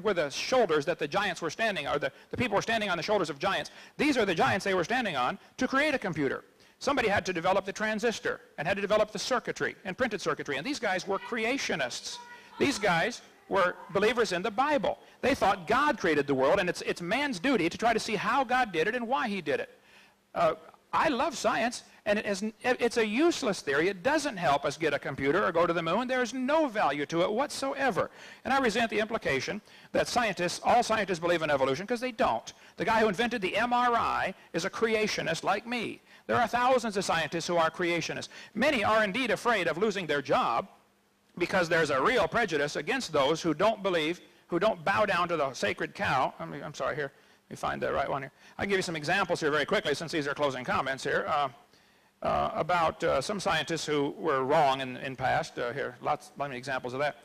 were the shoulders that the giants were standing on, or the people were standing on the shoulders of giants. These are the giants they were standing on to create a computer. Somebody had to develop the transistor and had to develop the circuitry and printed circuitry, and these guys were creationists. These guys were believers in the Bible. They thought God created the world, and it's man's duty to try to see how God did it and why he did it. I love science, and it's a useless theory. It doesn't help us get a computer or go to the moon. There's no value to it whatsoever. And I resent the implication that all scientists believe in evolution, because they don't. The guy who invented the MRI is a creationist like me. There are thousands of scientists who are creationists. Many are indeed afraid of losing their job, because there's a real prejudice against those who don't believe, who don't bow down to the sacred cow. I'm sorry, here, let me find the right one here. I'll give you some examples here very quickly, since these are closing comments here, about some scientists who were wrong in past. Here, many examples of that.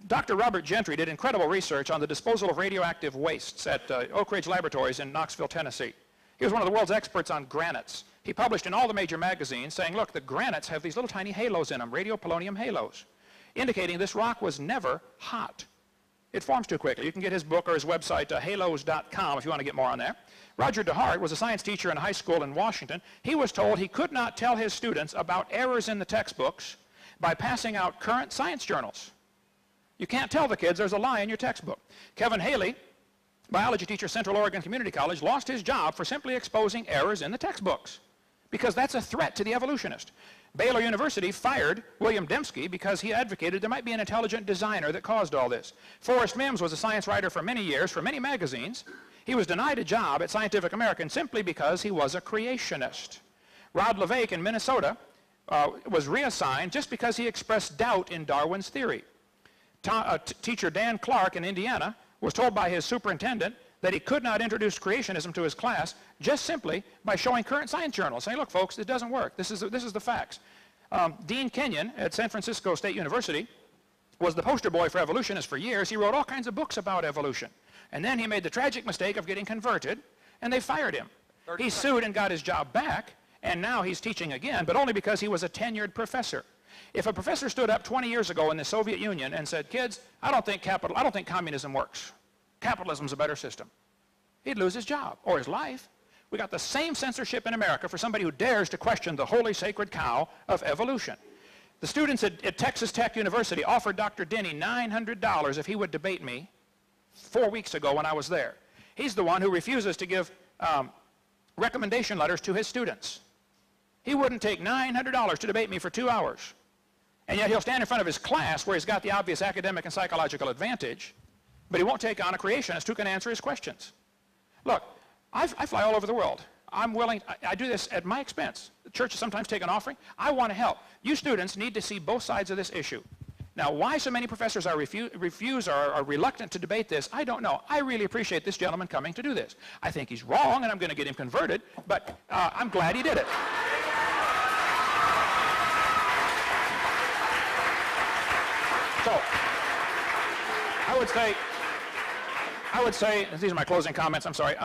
Dr. Robert Gentry did incredible research on the disposal of radioactive wastes at Oak Ridge Laboratories in Knoxville, Tennessee. He was one of the world's experts on granites. He published in all the major magazines saying, look, the granites have these little tiny halos in them, radiopolonium halos, indicating this rock was never hot. It forms too quickly. You can get his book or his website, halos.com, if you want to get more on that. Roger DeHart was a science teacher in a high school in Washington. He was told he could not tell his students about errors in the textbooks by passing out current science journals. You can't tell the kids there's a lie in your textbook. Kevin Haley, biology teacher, Central Oregon Community College, lost his job for simply exposing errors in the textbooks, because that's a threat to the evolutionist. Baylor University fired William Dembski because he advocated there might be an intelligent designer that caused all this. Forrest Mims was a science writer for many years, for many magazines. He was denied a job at Scientific American simply because he was a creationist. Rod LeVake in Minnesota was reassigned just because he expressed doubt in Darwin's theory. Teacher Dan Clark in Indiana was told by his superintendent that he could not introduce creationism to his class just simply by showing current science journals, saying, look, folks, it doesn't work. This is the facts. Dean Kenyon at San Francisco State University was the poster boy for evolutionists for years. He wrote all kinds of books about evolution. And then he made the tragic mistake of getting converted, and they fired him. He sued and got his job back, and now he's teaching again, but only because he was a tenured professor. If a professor stood up 20 years ago in the Soviet Union and said, kids, I don't think communism works. Capitalism's a better system, he'd lose his job or his life. We got the same censorship in America for somebody who dares to question the holy sacred cow of evolution. The students at Texas Tech University offered Dr. Denny $900 if he would debate me 4 weeks ago when I was there. He's the one who refuses to give recommendation letters to his students. He wouldn't take $900 to debate me for 2 hours. And yet he'll stand in front of his class where he's got the obvious academic and psychological advantage, but he won't take on a creationist who can answer his questions. Look, I fly all over the world. I'm willing, I do this at my expense. The churches sometimes take an offering. I want to help. You students need to see both sides of this issue. Now, why so many professors are reluctant to debate this, I don't know. I really appreciate this gentleman coming to do this. I think he's wrong, and I'm going to get him converted, but I'm glad he did it. So, I would say, these are my closing comments, I'm sorry.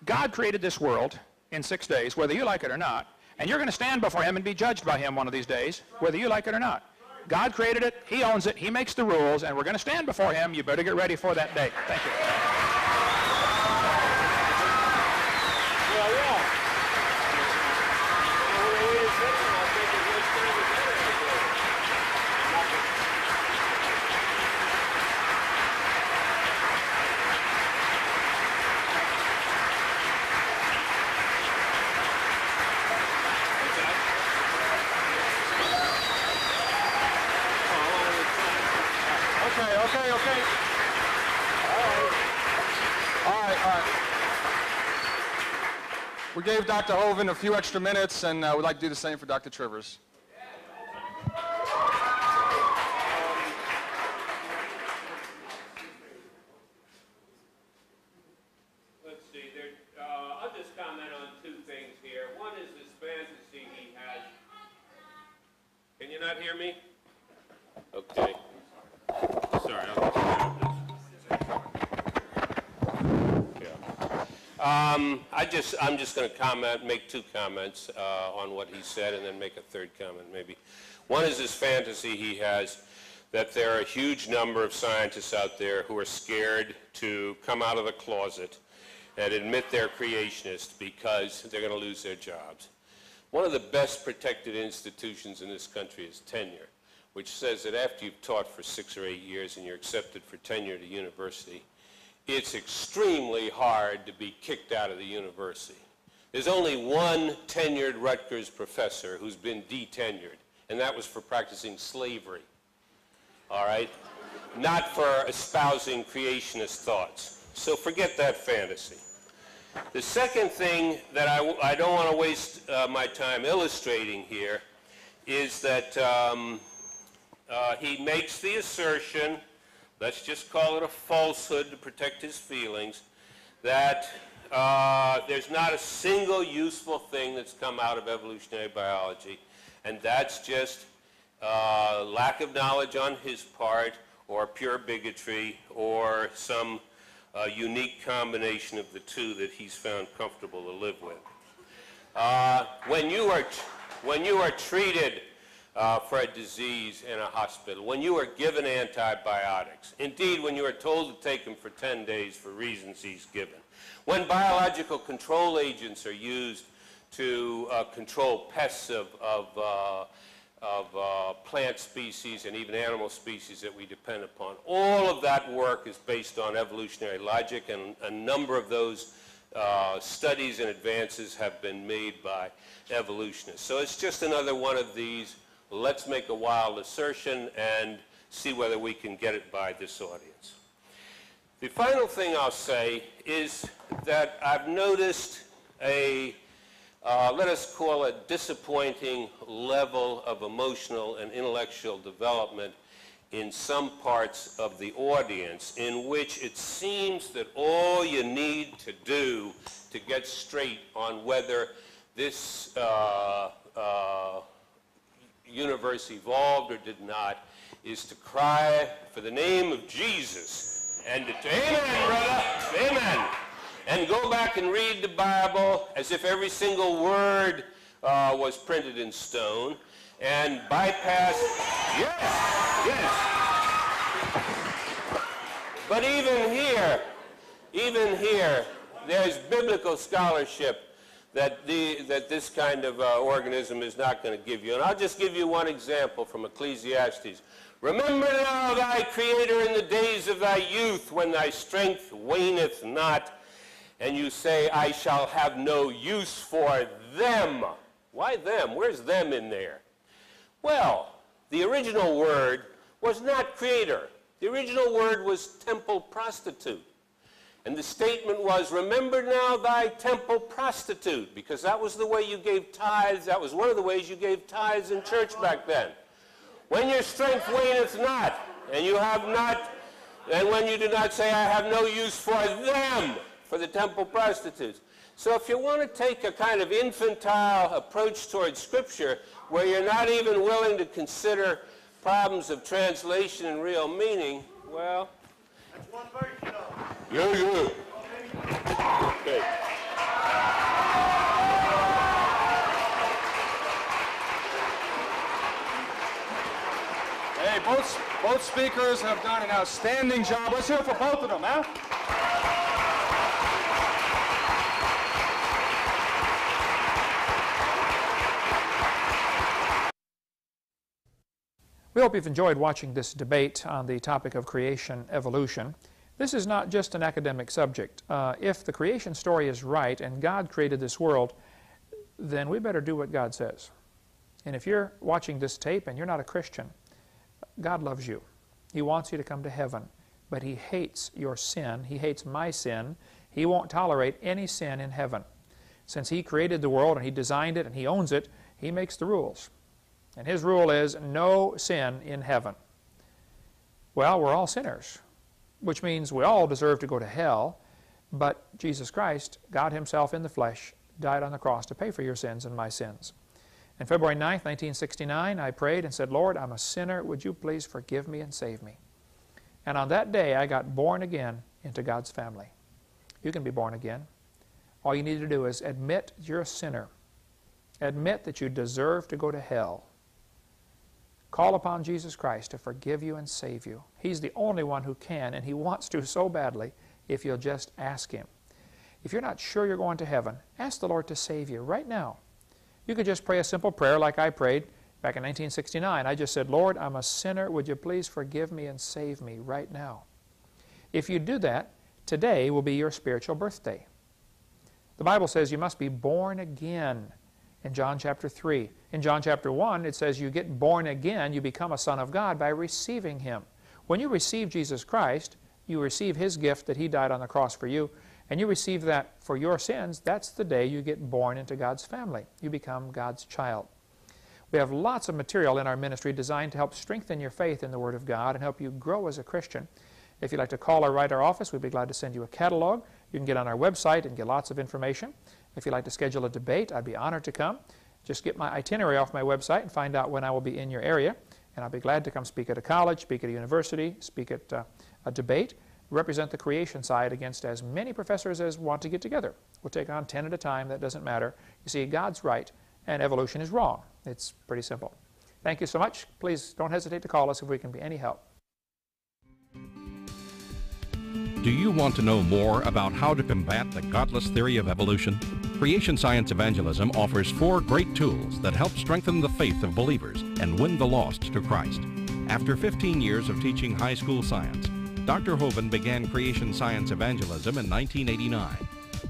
God created this world in 6 days, whether you like it or not, and you're going to stand before him and be judged by him one of these days, whether you like it or not. God created it, he owns it, he makes the rules, and we're going to stand before him. You better get ready for that day. Thank you. Okay. All right. We gave Dr. Hoven a few extra minutes, and we'd like to do the same for Dr. Trivers. Let's see. I'll just comment on two things here. One is this fantasy he has. Can you not hear me? Okay. Sorry, I'll turn this. I'm just going to make two comments on what he said, and then make a third comment maybe. One is this fantasy he has that there are a huge number of scientists out there who are scared to come out of the closet and admit they're creationists because they're going to lose their jobs. One of the best protected institutions in this country is tenure, which says that after you've taught for 6 or 8 years and you're accepted for tenure at a university, it's extremely hard to be kicked out of the university. There's only one tenured Rutgers professor who's been detenured, and that was for practicing slavery, all right? Not for espousing creationist thoughts. So forget that fantasy. The second thing that I don't want to waste my time illustrating here is that he makes the assertion, let's just call it a falsehood to protect his feelings, that there's not a single useful thing that's come out of evolutionary biology, and that's just lack of knowledge on his part, or pure bigotry, or some unique combination of the two that he's found comfortable to live with. When you are treated for a disease in a hospital, when you are given antibiotics, indeed when you are told to take them for 10 days for reasons he's given, when biological control agents are used to control pests of plant species and even animal species that we depend upon, all of that work is based on evolutionary logic, and a number of those studies and advances have been made by evolutionists. So it's just another one of these, let's make a wild assertion and see whether we can get it by this audience. The final thing I'll say is that I've noticed a, let us call it disappointing level of emotional and intellectual development in some parts of the audience, in which it seems that all you need to do to get straight on whether this universe evolved or did not is to cry for the name of Jesus and to, amen, brother, amen. And go back and read the Bible as if every single word was printed in stone and bypass, yes. But even here, there's biblical scholarship that this kind of organism is not going to give you. And I'll just give you one example from Ecclesiastes. Remember now thy Creator in the days of thy youth, when thy strength waneth not, and you say, I shall have no use for them. Why them? Where's them in there? Well, the original word was not creator. The original word was temple prostitute. And the statement was, remember now thy temple prostitute, because that was the way you gave tithes. That was one of the ways you gave tithes in church back then. When your strength waneth not, and you have not, and when you do not say, I have no use for them, for the temple prostitutes. So if you want to take a kind of infantile approach towards Scripture, where you're not even willing to consider problems of translation and real meaning, well, that's one verse, you know. Yeah. Okay. Hey, both speakers have done an outstanding job. Let's hear it for both of them, huh? We hope you've enjoyed watching this debate on the topic of creation evolution. This is not just an academic subject. If the creation story is right and God created this world, then we better do what God says. And if you're watching this tape and you're not a Christian, God loves you. He wants you to come to heaven, but He hates your sin. He hates my sin. He won't tolerate any sin in heaven. Since He created the world and He designed it and He owns it, He makes the rules. And His rule is no sin in heaven. Well, we're all sinners, which means we all deserve to go to hell, but Jesus Christ, God Himself in the flesh, died on the cross to pay for your sins and my sins. On February 9th, 1969, I prayed and said, Lord, I'm a sinner. Would you please forgive me and save me? And on that day, I got born again into God's family. You can be born again. All you need to do is admit you're a sinner. Admit that you deserve to go to hell. Call upon Jesus Christ to forgive you and save you. He's the only one who can, and He wants to so badly if you'll just ask Him. If you're not sure you're going to heaven, ask the Lord to save you right now. You could just pray a simple prayer like I prayed back in 1969. I just said, Lord, I'm a sinner. Would you please forgive me and save me right now? If you do that, today will be your spiritual birthday. The Bible says you must be born again in John chapter 3. In John chapter 1, it says you get born again, you become a son of God by receiving Him. When you receive Jesus Christ, you receive His gift that He died on the cross for you, and you receive that for your sins. That's the day you get born into God's family. You become God's child. We have lots of material in our ministry designed to help strengthen your faith in the Word of God and help you grow as a Christian. If you'd like to call or write our office, we'd be glad to send you a catalog. You can get on our website and get lots of information. If you'd like to schedule a debate, I'd be honored to come. Just get my itinerary off my website and find out when I will be in your area. And I'll be glad to come speak at a college, speak at a university, speak at a debate, represent the creation side against as many professors as want to get together. We'll take on 10 at a time. That doesn't matter. You see, God's right and evolution is wrong. It's pretty simple. Thank you so much. Please don't hesitate to call us if we can be any help. Do you want to know more about how to combat the godless theory of evolution? Creation Science Evangelism offers 4 great tools that help strengthen the faith of believers and win the lost to Christ. After 15 years of teaching high school science, Dr. Hovind began Creation Science Evangelism in 1989.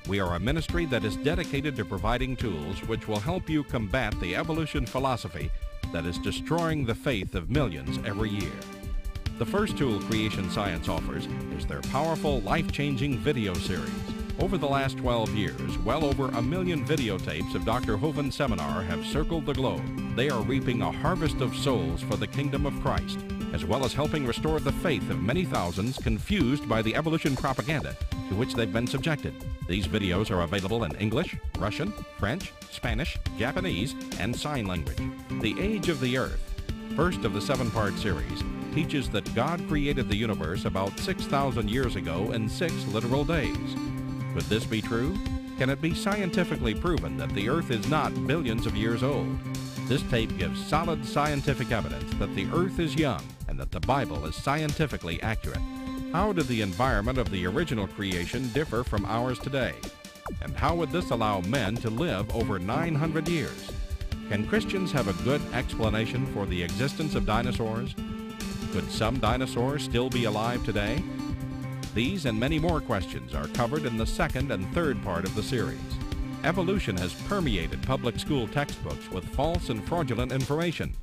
We are a ministry that is dedicated to providing tools which will help you combat the evolution philosophy that is destroying the faith of millions every year. The first tool Creation Science offers is their powerful, life-changing video series. Over the last 12 years, well over 1 million videotapes of Dr. Hovind's seminar have circled the globe. They are reaping a harvest of souls for the kingdom of Christ, as well as helping restore the faith of many thousands confused by the evolution propaganda to which they've been subjected. These videos are available in English, Russian, French, Spanish, Japanese, and sign language. The Age of the Earth, first of the 7-part series, teaches that God created the universe about 6,000 years ago in 6 literal days. Could this be true? Can it be scientifically proven that the Earth is not billions of years old? This tape gives solid scientific evidence that the Earth is young and that the Bible is scientifically accurate. How did the environment of the original creation differ from ours today? And how would this allow men to live over 900 years? Can Christians have a good explanation for the existence of dinosaurs? Could some dinosaurs still be alive today? These and many more questions are covered in the second and third part of the series. Evolution has permeated public school textbooks with false and fraudulent information.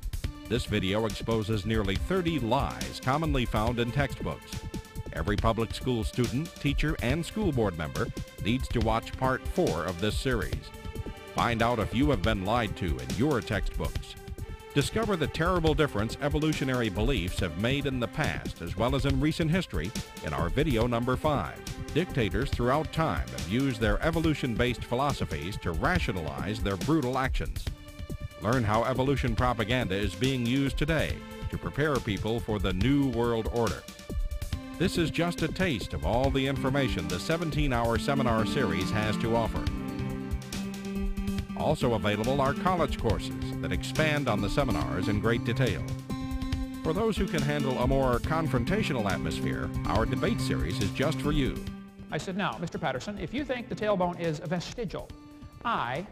This video exposes nearly 30 lies commonly found in textbooks. Every public school student, teacher, and school board member needs to watch part 4 of this series. Find out if you have been lied to in your textbooks. Discover the terrible difference evolutionary beliefs have made in the past as well as in recent history in our video number 5. Dictators throughout time have used their evolution-based philosophies to rationalize their brutal actions. Learn how evolution propaganda is being used today to prepare people for the New World Order. This is just a taste of all the information the 17-hour seminar series has to offer. Also available are college courses that expand on the seminars in great detail. For those who can handle a more confrontational atmosphere, our debate series is just for you. I said, now, Mr. Patterson, if you think the tailbone is vestigial, I,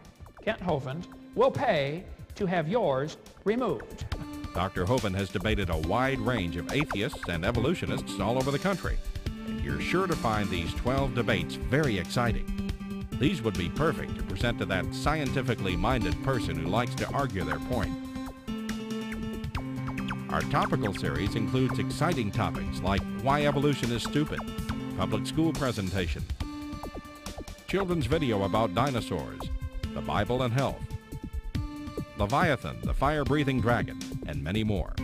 Kent Hovind, will pay to have yours removed. Dr. Hovind has debated a wide range of atheists and evolutionists all over the country, and you're sure to find these 12 debates very exciting. These would be perfect to present to that scientifically minded person who likes to argue their point. Our topical series includes exciting topics like why evolution is stupid, public school presentation, children's video about dinosaurs, the Bible and health, Leviathan, the fire-breathing dragon, and many more.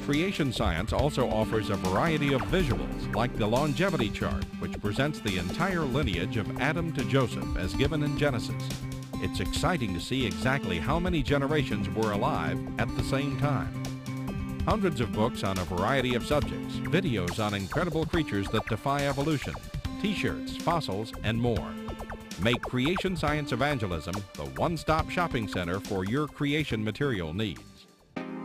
Creation science also offers a variety of visuals, like the longevity chart, which presents the entire lineage of Adam to Joseph as given in Genesis. It's exciting to see exactly how many generations were alive at the same time. Hundreds of books on a variety of subjects, videos on incredible creatures that defy evolution, t-shirts, fossils, and more. Make Creation Science Evangelism the one-stop shopping center for your creation material needs.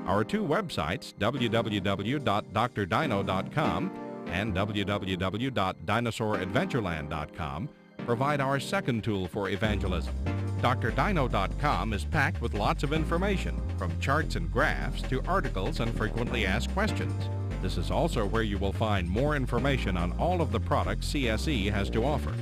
Our 2 websites, www.drdino.com and www.dinosauradventureland.com, provide our second tool for evangelism. drdino.com is packed with lots of information, from charts and graphs to articles and frequently asked questions. This is also where you will find more information on all of the products CSE has to offer.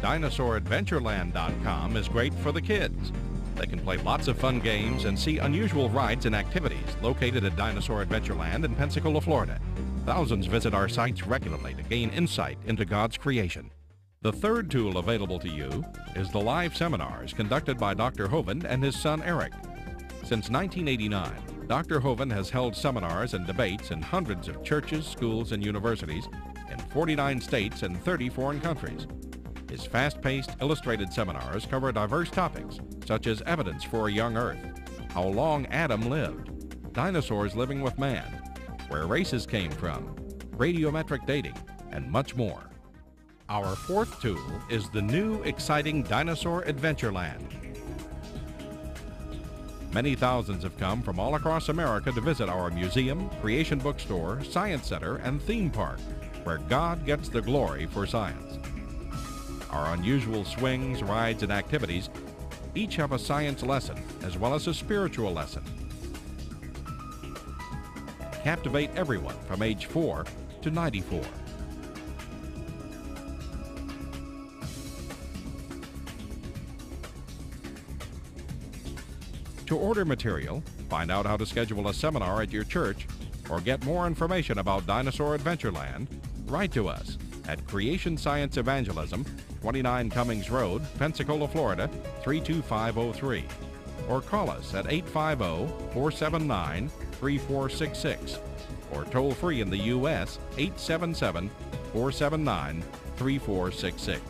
DinosaurAdventureland.com is great for the kids. They can play lots of fun games and see unusual rides and activities located at Dinosaur Adventureland in Pensacola, Florida. Thousands visit our sites regularly to gain insight into God's creation. The third tool available to you is the live seminars conducted by Dr. Hovind and his son Eric. Since 1989, Dr. Hovind has held seminars and debates in hundreds of churches, schools, and universities in 49 states and 30 foreign countries. His fast-paced, illustrated seminars cover diverse topics, such as evidence for a young Earth, how long Adam lived, dinosaurs living with man, where races came from, radiometric dating, and much more. Our fourth tool is the new, exciting Dinosaur Adventureland. Many thousands have come from all across America to visit our museum, creation bookstore, science center, and theme park, where God gets the glory for science. Our unusual swings, rides, and activities each have a science lesson as well as a spiritual lesson. Captivate everyone from age 4 to 94. To order material, find out how to schedule a seminar at your church, or get more information about Dinosaur Adventureland, write to us at Creation Science Evangelism, 29 Cummings Road, Pensacola, Florida, 32503. Or call us at 850-479-3466. Or toll free in the U.S., 877-479-3466.